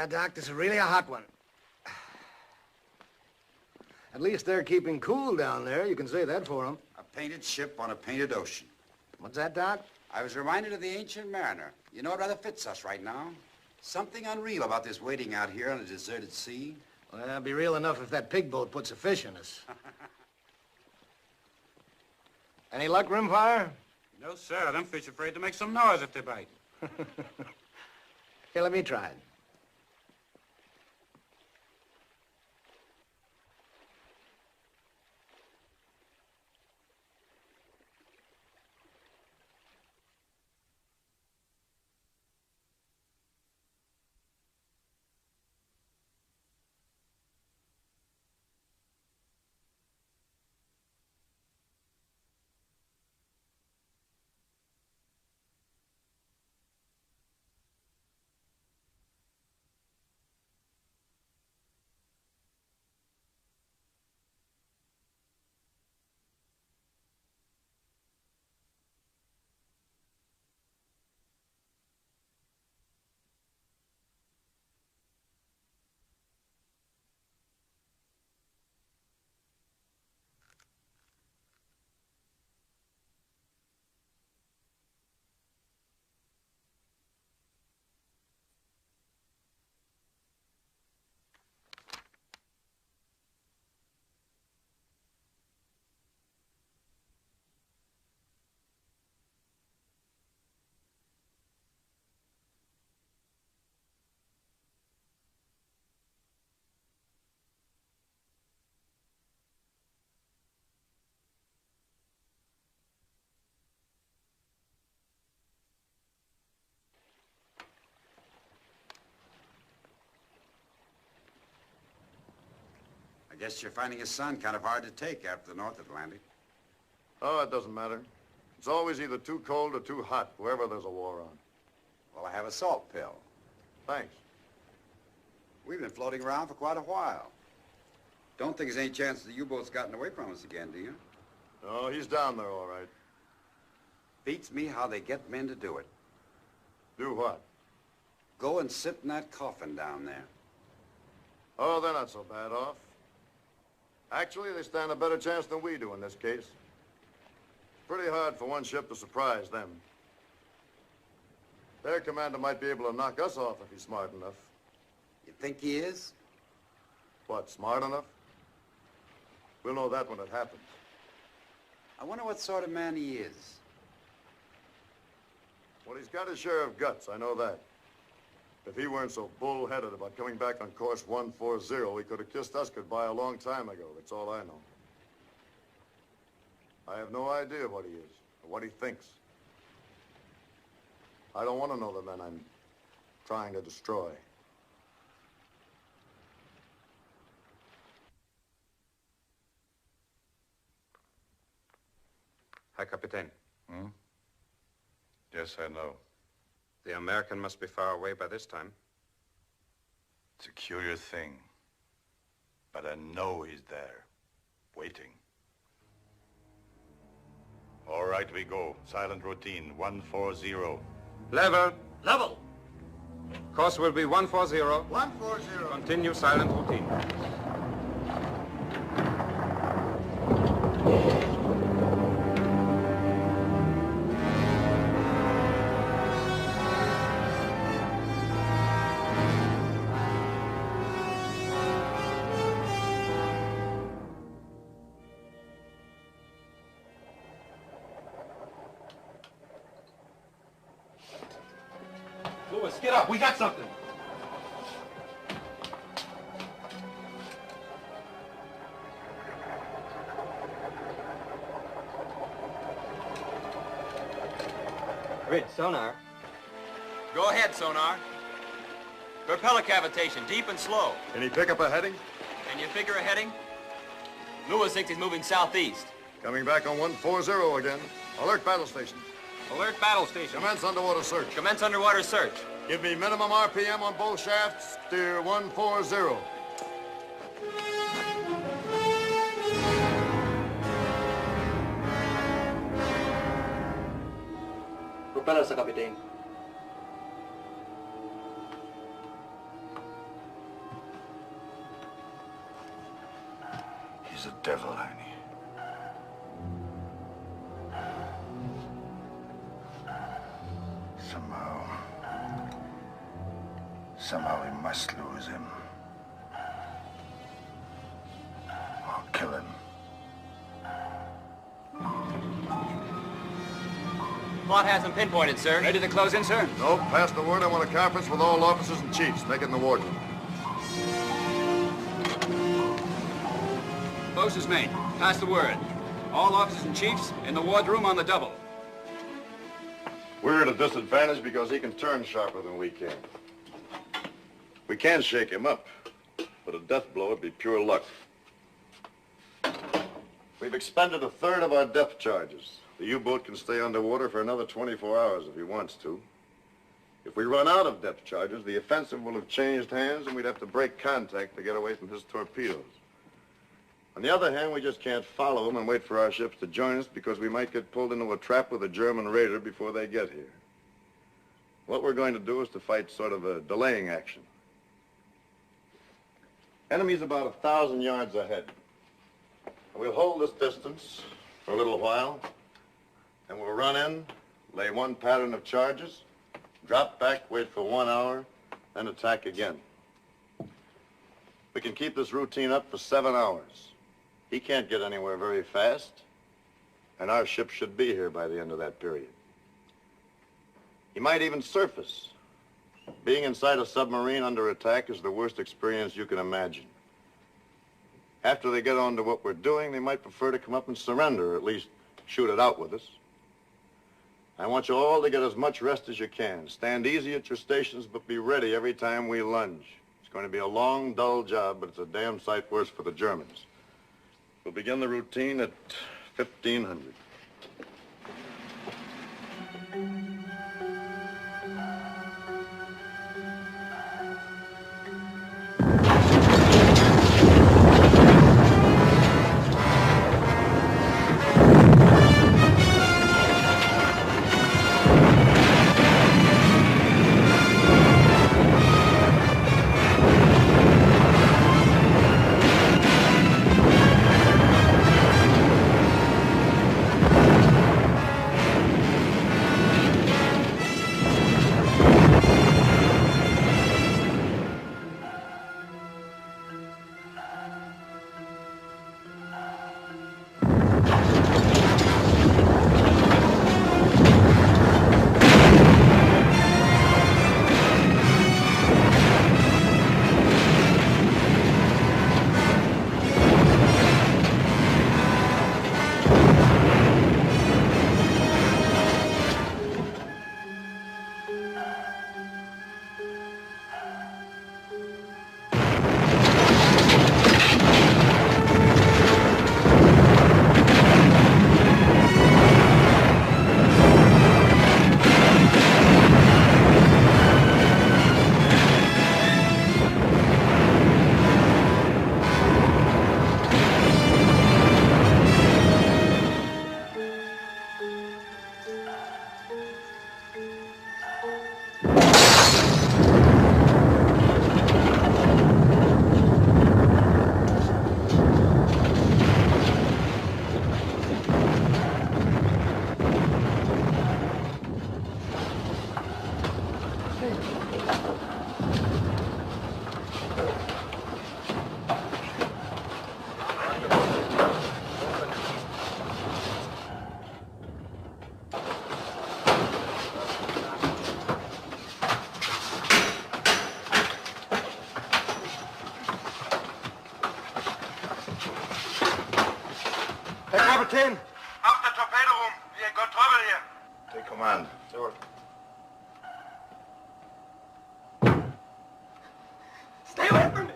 Doc, this is really a hot one. At least they're keeping cool down there. You can say that for them. A painted ship on a painted ocean. What's that, Doc? I was reminded of the ancient mariner. You know, it rather fits us right now. Something unreal about this waiting out here on a deserted sea. Well, it'd be real enough if that pig boat puts a fish in us. Any luck, Rimfire? No, sir. Them fish afraid to make some noise if they bite. Here, let me try it. I guess you're finding his son kind of hard to take after the North Atlantic. Oh, it doesn't matter. It's always either too cold or too hot, wherever there's a war on. Well, I have a salt pill. Thanks. We've been floating around for quite a while. Don't think there's any chance the U-boat's gotten away from us again, do you? No, he's down there all right. Beats me how they get men to do it. Do what? Go and sit in that coffin down there. Oh, they're not so bad off. Actually, they stand a better chance than we do in this case. It's pretty hard for one ship to surprise them. Their commander might be able to knock us off if he's smart enough. You think he is? What, smart enough? We'll know that when it happens. I wonder what sort of man he is. Well, he's got his share of guts, I know that. If he weren't so bull-headed about coming back on course 140, he could have kissed us goodbye a long time ago. That's all I know. I have no idea what he is, or what he thinks. I don't want to know the men I'm trying to destroy. Hi, Captain. Hmm? Yes, I know. The American must be far away by this time. It's a curious thing. But I know he's there, waiting. All right, we go. Silent routine, 140. Level. Level. Course will be 140. 140. Continue silent routine. Lewis, get up. We got something. Grid, sonar. Go ahead, sonar. Propeller cavitation, deep and slow. Can he pick up a heading? Can you figure a heading? Lewis thinks he's moving southeast. Coming back on 140 again. Alert battle stations. Alert battle station. Commence underwater search. Commence underwater search. Give me minimum RPM on both shafts. Steer 140. Propeller sa Kapitain. He's a devil, Arnie. Somehow we must lose him. Or kill him. Plot hasn't pinpointed, sir. Ready to close in, sir? Nope, pass the word. I want a conference with all officers and chiefs. Make it in the wardroom. Close is made. Pass the word. All officers and chiefs in the wardroom on the double. We're at a disadvantage because he can turn sharper than we can. We can shake him up, but a death blow would be pure luck. We've expended a third of our depth charges. The U-boat can stay underwater for another 24 hours if he wants to. If we run out of depth charges, the offensive will have changed hands and we'd have to break contact to get away from his torpedoes. On the other hand, we just can't follow him and wait for our ships to join us because we might get pulled into a trap with a German raider before they get here. What we're going to do is to fight sort of a delaying action. Enemy's about 1,000 yards ahead. We'll hold this distance for a little while, and we'll run in, lay one pattern of charges, drop back, wait for 1 hour, then attack again. We can keep this routine up for 7 hours. He can't get anywhere very fast, and our ship should be here by the end of that period. He might even surface. Being inside a submarine under attack is the worst experience you can imagine. After they get on to what we're doing, they might prefer to come up and surrender, or at least shoot it out with us. I want you all to get as much rest as you can. Stand easy at your stations, but be ready every time we lunge. It's going to be a long, dull job, but it's a damn sight worse for the Germans. We'll begin the routine at 1500. Captain! Out the torpedo room. We have got trouble here. Take command. Sure. Stay away from me!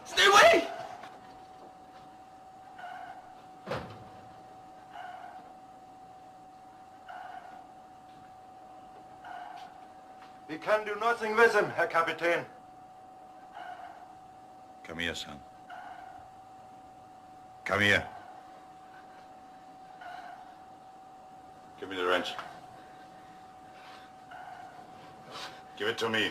Stay away! We can do nothing with him, Herr Kapitän. Come here, son. Come here. Give me the wrench. Give it to me.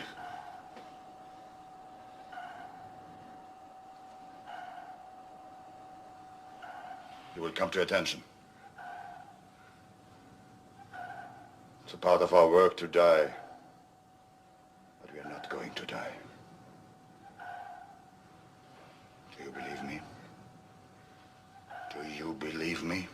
You will come to attention. It's a part of our work to die. But we are not going to die. Do you believe me? Do you believe me?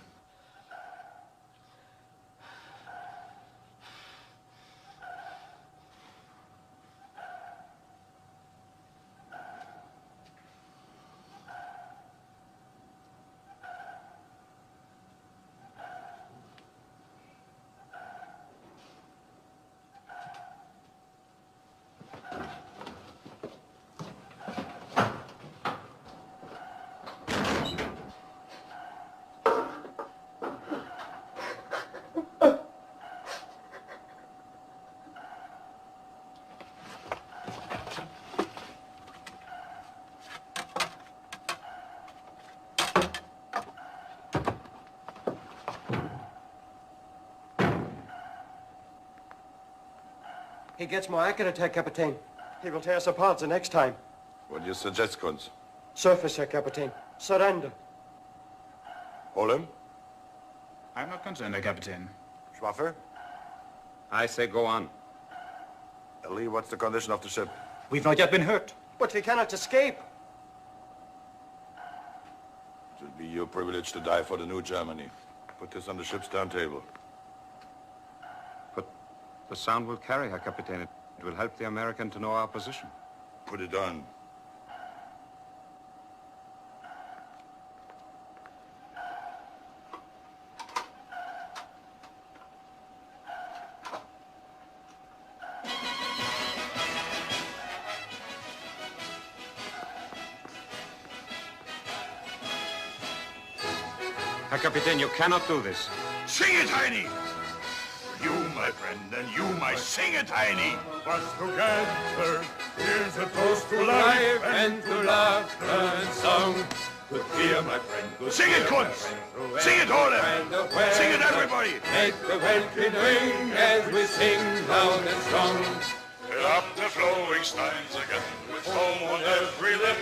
He gets more accurate, Herr Kapitän. He will tear us apart the next time. What do you suggest, Kunz? Surface, Herr Kapitän. Surrender. Hold him? I'm not concerned, Herr Kapitän. Schwaffer? I say go on. Ellie, what's the condition of the ship? We've not yet been hurt. But we cannot escape. It will be your privilege to die for the new Germany. Put this on the ship's turntable. The sound will carry, Herr Kapitän. It will help the American to know our position. Put it on. Herr Kapitän, you cannot do this. Sing it, Heini! You, my friend, and you, my sing it, Heini! Was together, here's a toast to life and to laughter and song. Good cheer, my friend. Good sing it, Kunz! Sing it, all them! Sing it, everybody! Make the welkin ring as we sing loud and strong. Fill up the flowing steins again with foam on every lip.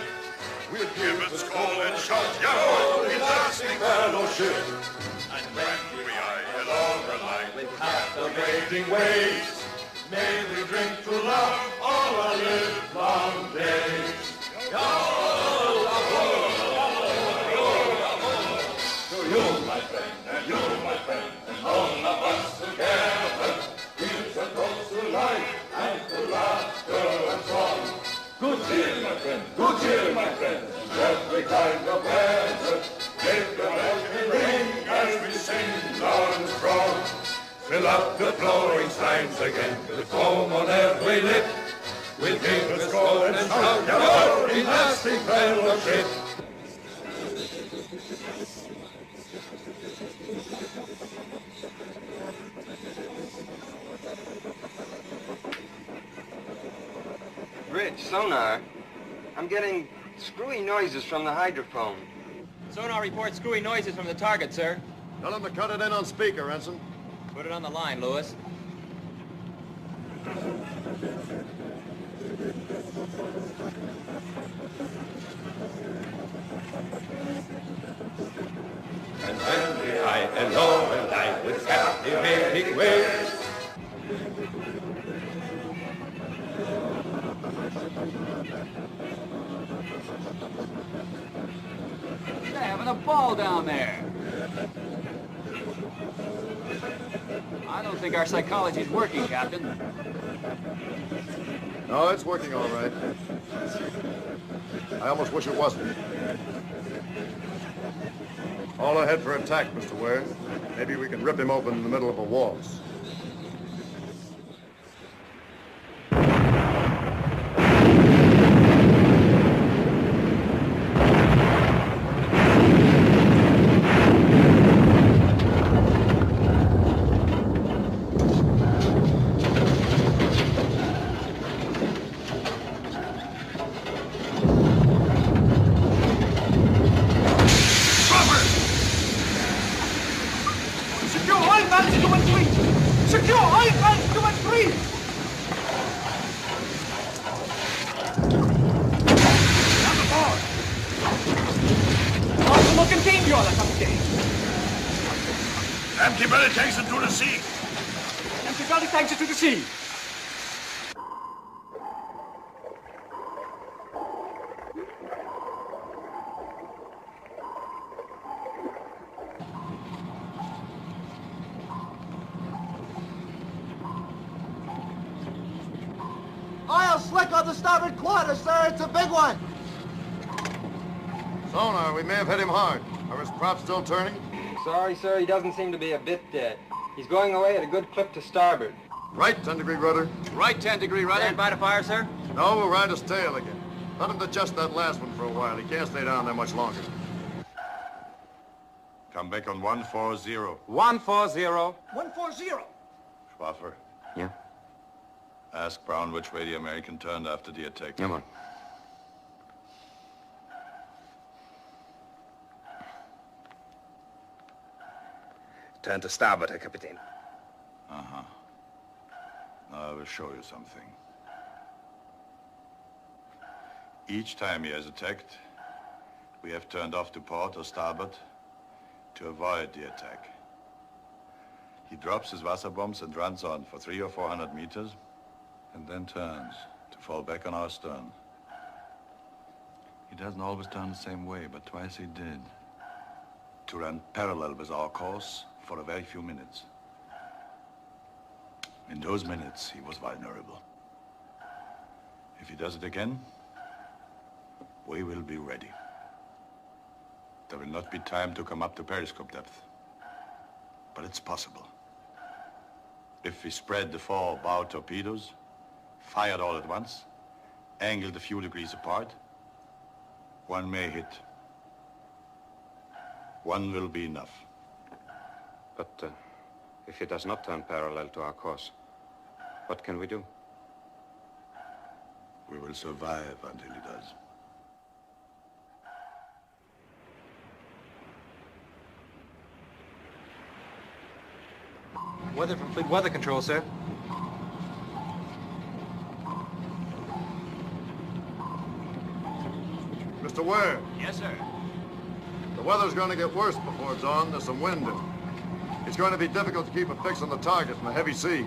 We'll give it skull and shout, yo, in lasting fellowship. And when we eye along the line with captivating ways, may we drink to love all our livelong days. To you, my friend, and you, my friend, and all of us together, here's a toast to life and to laughter and song. Good cheer, my friend, good cheer, my friend, every kind of weather. Make the welkin ring as we sing loud and strong. Fill up the flowing steins again with foam on every lip. We'll give the skull and shout, yo, in lasting fellowship. Bridge, sonar. I'm getting screwy noises from the hydrophone. Sonar reports screwy noises from the target, sir. Tell him to cut it in on speaker, Ensign. Put it on the line, Lewis. And when we high and low and light with captivating ways, They're having a ball down there. I don't think our psychology's working, Captain. No, it's working all right. I almost wish it wasn't. All ahead for attack, Mr. Ware. Maybe we can rip him open in the middle of a waltz. Empty belly tanks into the sea. Empty belly tanks into the sea. Oil slick on the starboard quarter, sir. It's a big one. Sonar, we may have hit him hard. Are his props still turning? Sorry, sir, he doesn't seem to be a bit dead. He's going away at a good clip to starboard. Right 10-degree rudder. Right 10-degree rudder. Stand by to fire, sir. No, we'll ride his tail again. Let him adjust that last one for a while. He can't stay down there much longer. Come back on 140. 140. 140. Schwaffer. Yeah? Ask Brown which way the American turned after the attack. Come on. Turn to starboard, Herr Kapitän. Uh-huh. Now I will show you something. Each time he has attacked, we have turned off to port or starboard to avoid the attack. He drops his Wasserbombs and runs on for 300 or 400 meters and then turns to fall back on our stern. He doesn't always turn the same way, but twice he did. To run parallel with our course for a very few minutes. In those minutes, he was vulnerable. If he does it again, we will be ready. There will not be time to come up to periscope depth, but it's possible. If we spread the 4 bow torpedoes, fired all at once, angled a few degrees apart, one may hit. One will be enough. But if he does not turn parallel to our course, what can we do? We will survive until he does. Weather from Fleet Weather Control, sir. Mr. Ware. Yes, sir. The weather's going to get worse before dawn. There's some wind. It's going to be difficult to keep a fix on the target in the heavy sea.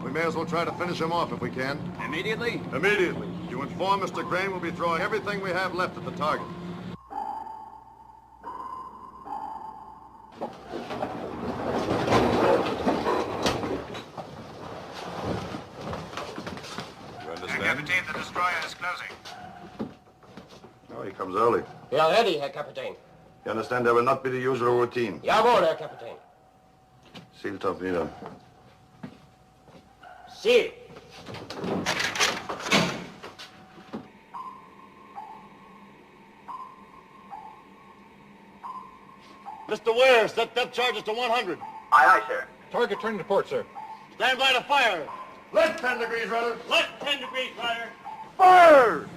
We may as well try to finish him off if we can. Immediately? Immediately. You inform Mr. Crane we'll be throwing everything we have left at the target. You understand? Captain, the destroyer is closing. Oh, he comes early. We are ready, Herr Kapitän. You understand there will not be the usual routine. Jawohl, Herr Kapitän. Seal top nieder. Seal. Mr. Ware, set depth charges to 100. Aye, aye, sir. Target turning to port, sir. Stand by to fire. Left 10 degrees, rudder. Left 10 degrees, rudder. Fire!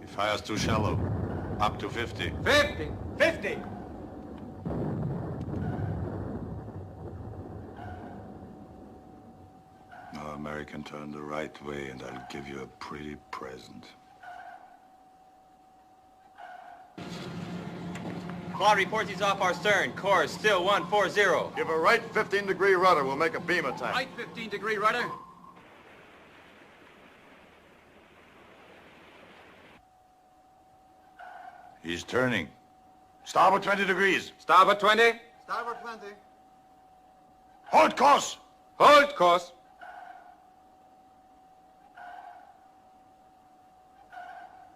He fires too shallow. Up to 50. 50. 50. Now, American, turn the right way and I'll give you a pretty present. Claude reports he's off our stern. Course still 140. Give a right 15-degree rudder. We'll make a beam attack. Right 15-degree rudder. He's turning. Starboard 20 degrees. Starboard 20. Starboard 20. Hold course. Hold course.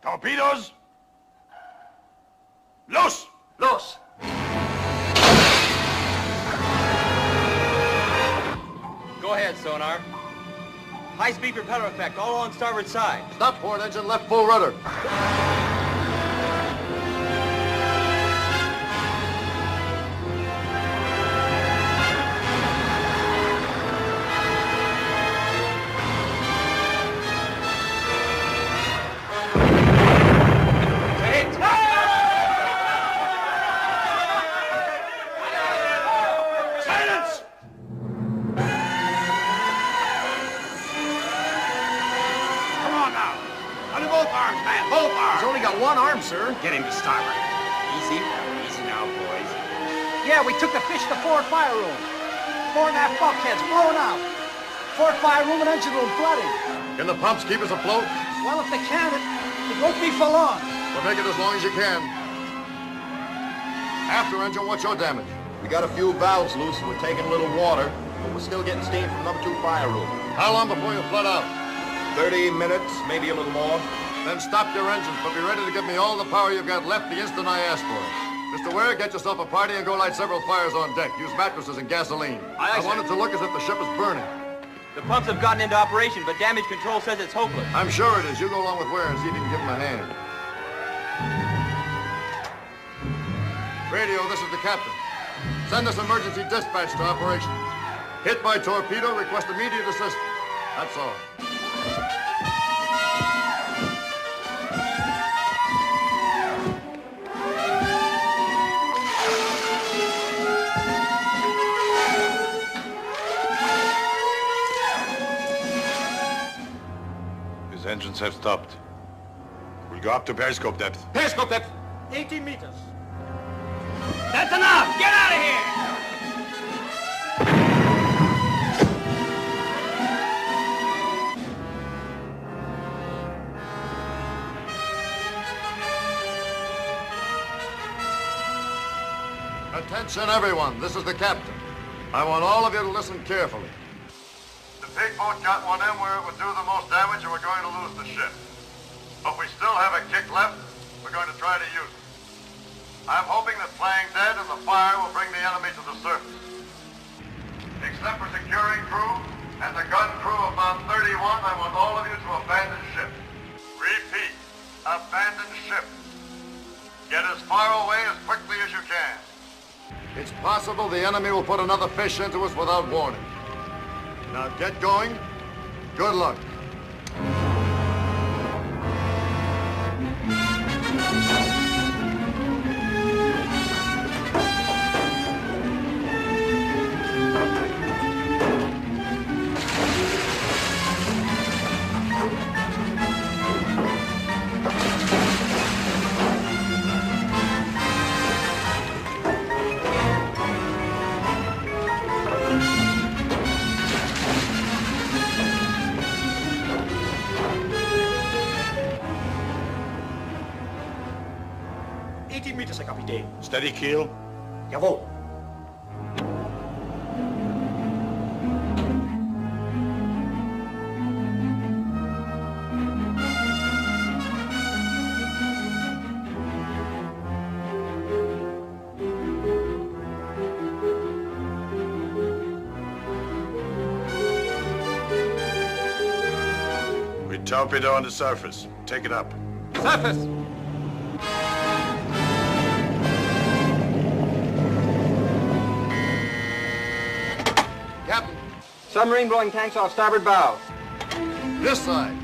Torpedoes. Los. Los. Go ahead, sonar. High-speed propeller effect, all on starboard side. Stop port engine, left full rudder. Sir, get him to starboard. Easy. Easy now, boys. Yeah, we took the fish to forward fire room. 4 and a half bulkheads blown out. Forward fire room and engine room flooding. Can the pumps keep us afloat? Well, if they can, it won't be for long. Well, make it as long as you can. After engine, what's your damage? We got a few valves loose. We're taking a little water, but we're still getting steam from number 2 fire room. How long before you flood out? 30 minutes, maybe a little more. Then stop your engines, but be ready to give me all the power you've got left the instant I ask for it. Mr. Ware, get yourself a party and go light several fires on deck. Use mattresses and gasoline. I want it to look as if the ship is burning. The pumps have gotten into operation, but damage control says it's hopeless. I'm sure it is. You go along with Ware and see if you can give him a hand. Radio, this is the captain. Send us emergency dispatch to operations. Hit by torpedo, request immediate assistance. That's all. His engines have stopped. We'll go up to periscope depth. Periscope depth. 18 meters. That's enough! Get out of here! Attention, everyone. This is the captain. I want all of you to listen carefully. The big boat got one in where it would do the most damage and we're going to lose the ship. But we still have a kick left. We're going to try to use it. I'm hoping that playing dead and the fire will bring the enemy to the surface. Except for securing crew and the gun crew of Bomb 31, I want all of you to abandon ship. Repeat, abandon ship. Get as far away as quickly as you can. It's possible the enemy will put another fish into us without warning. Now get going. Good luck. Steady keel. Jawohl. We torpedo on the surface. Take it up. Surface! Captain. Submarine blowing tanks off starboard bow. This side.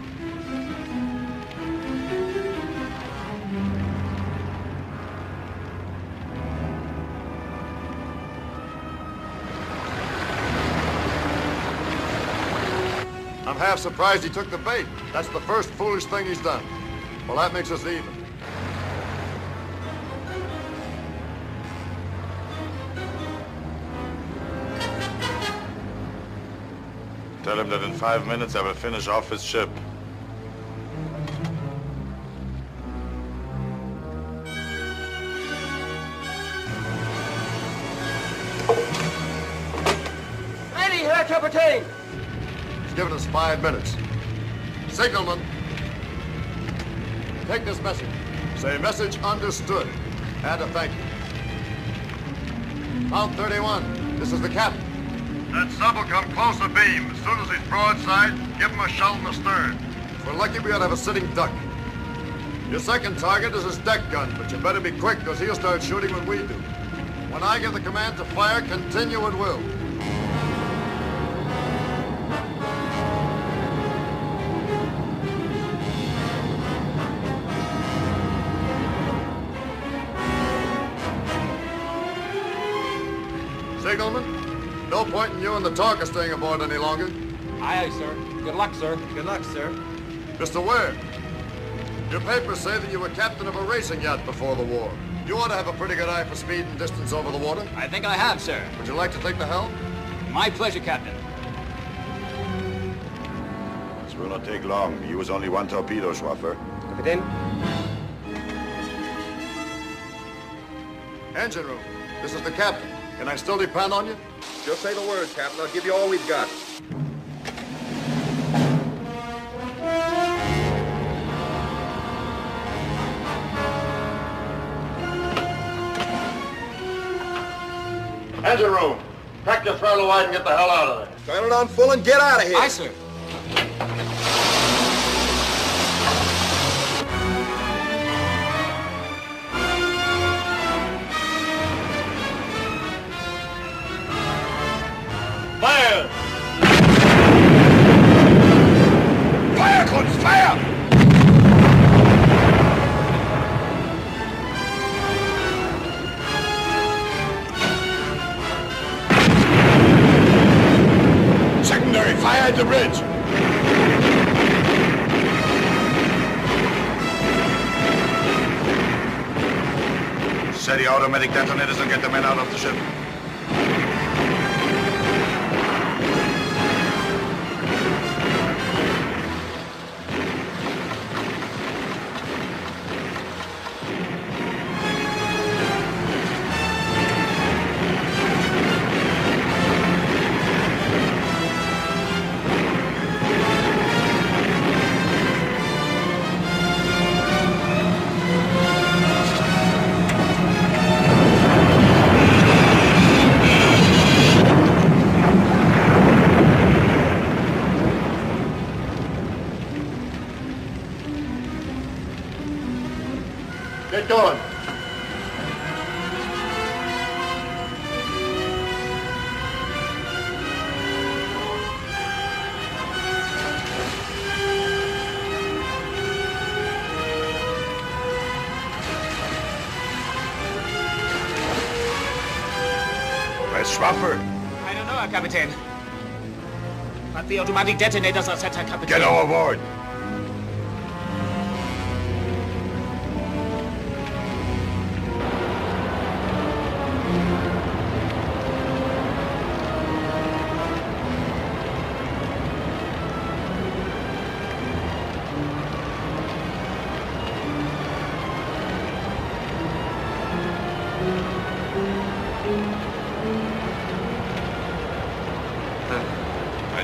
I'm half surprised he took the bait. That's the first foolish thing he's done. Well, that makes us even. Tell him that in 5 minutes I will finish off his ship. Herr Kapitän! He's given us 5 minutes. Signalman, take this message. Say message understood. And a thank you. Mount 31, this is the captain. That sub will come close abeam. As soon as he's broadside, give him a shell in the stern. If we're lucky, we ought to have a sitting duck. Your second target is his deck gun, but you better be quick, because he'll start shooting when we do. When I give the command to fire, continue at will. Signalman, no point in you and the talker staying aboard any longer. Aye, aye, sir. Good luck, sir. Good luck, sir. Mr. Ware, your papers say that you were captain of a racing yacht before the war. You ought to have a pretty good eye for speed and distance over the water. I think I have, sir. Would you like to take the helm? My pleasure, Captain. This will not take long. You use only 1 torpedo, Schwaffer. Kapitän? Engine room, this is the captain. Can I still depend on you? Just say the word, Captain. I'll give you all we've got. Engine room, crack your throttle wide and get the hell out of there. Turn it on full and get out of here. Aye, sir. Fire! Fire, Kunz, fire! Secondary, fire at the bridge. Set the automatic detonators and get the men out of the ship. Get going. Where's Schwaffer? I don't know, Herr Kapitän. But the automatic detonators are set, Herr Kapitän. Get overboard.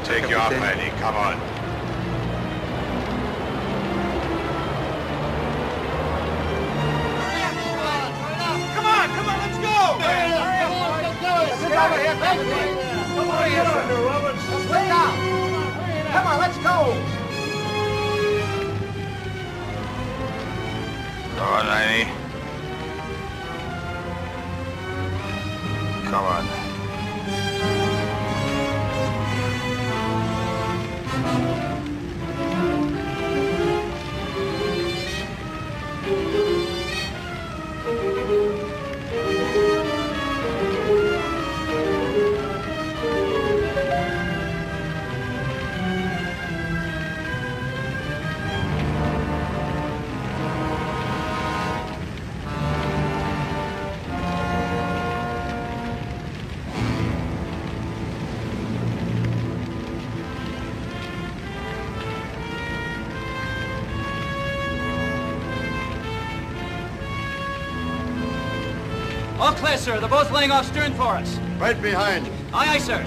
Take you off, Eddie. Come on. Come on, let's go! Sit over here, come on, get under, Roberts. Sit down. Come on, let's go. Go on, Eddie. Come on. All clear, sir. They're both laying off stern for us. Right behind you. Aye, aye, sir.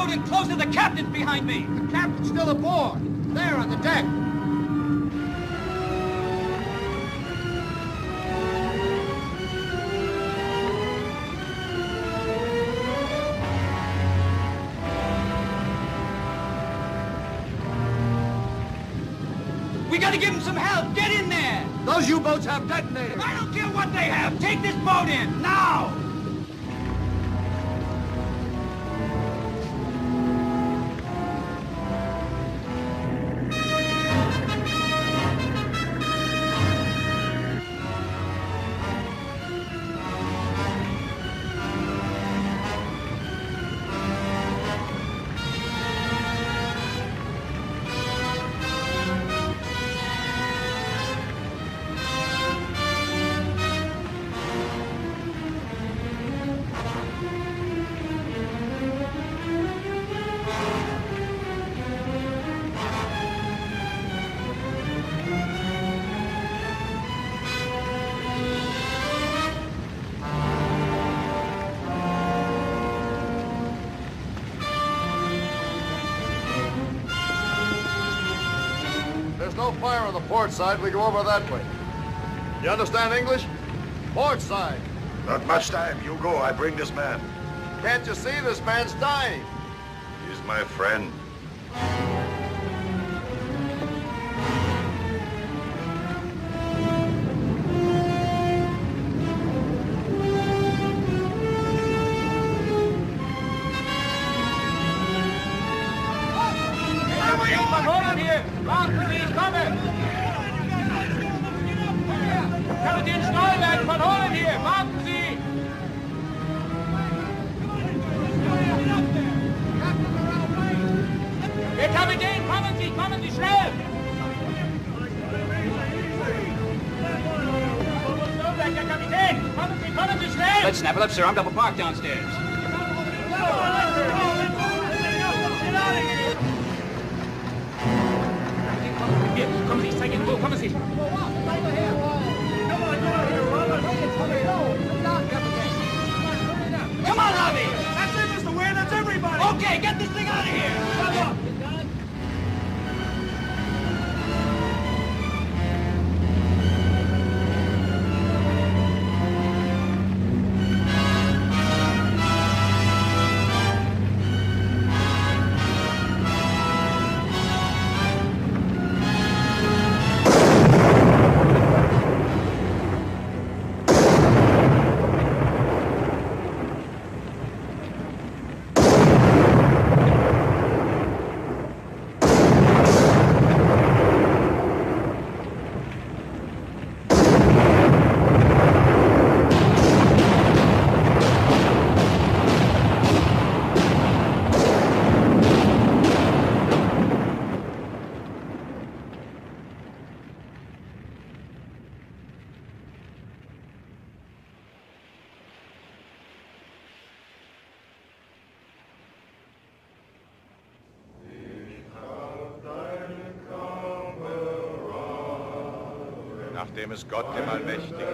boat and close to the captain's behind me. The captain's still aboard. There on the deck. We gotta give him some help. Get in there. Those U-boats have detonators. I don't care what they have. Take this boat in, now. No fire on the port side. We go over that way. You understand English? Port side. Not much time. You go. I bring this man. Can't you see this man's dying? He's my friend. Kapitän Stolberg von Holland hier! Warten Sie! Der Kapitän, kommen Sie schnell! Stolberg, der Kapitän! Kommen Sie schnell! Let's snap it up, sir. I'm double parked downstairs. Hier, kommen Sie, ich zeige Ihnen wo, kommen Sie! Come on, Robbie! That's it, Mr. Ware, that's everybody! Okay, get this thing out of here! Shut up! Nachdem es Gott, dem Allmächtigen,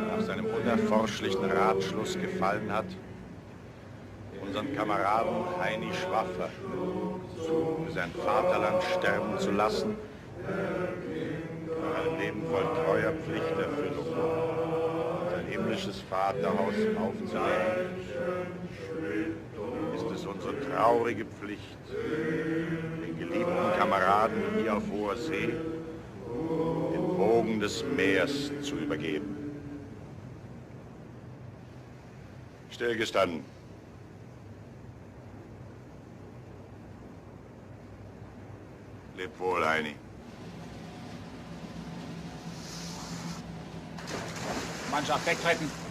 nach seinem unerforschlichen Ratschluss gefallen hat, unseren Kameraden Heini Schwaffer für sein Vaterland sterben zu lassen, ein Leben voll treuer Pflichterfüllung, sein himmlisches Vaterhaus aufzunehmen, ist es unsere traurige Pflicht, den geliebten Kameraden hier auf hoher See den Wogen des Meers zu übergeben. Stillgestanden. Leb wohl, Heini. Mannschaft wegtreten.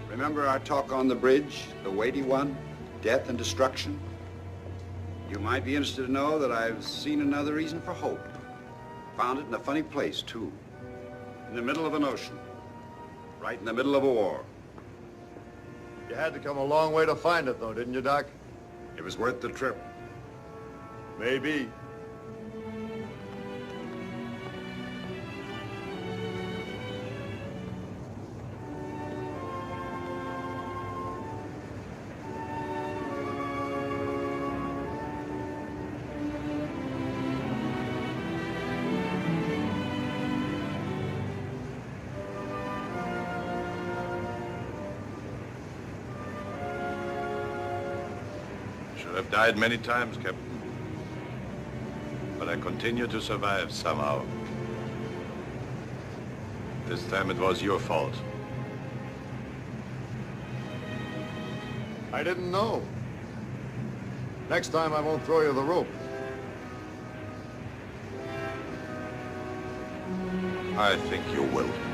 Remember our talk on the bridge, the weighty one, death and destruction? You might be interested to know that I've seen another reason for hope. Found it in a funny place, too. In the middle of an ocean. Right in the middle of a war. You had to come a long way to find it, though, didn't you, Doc? It was worth the trip. Maybe. I've died many times, Captain. But I continue to survive somehow. This time it was your fault. I didn't know. Next time I won't throw you the rope. I think you will.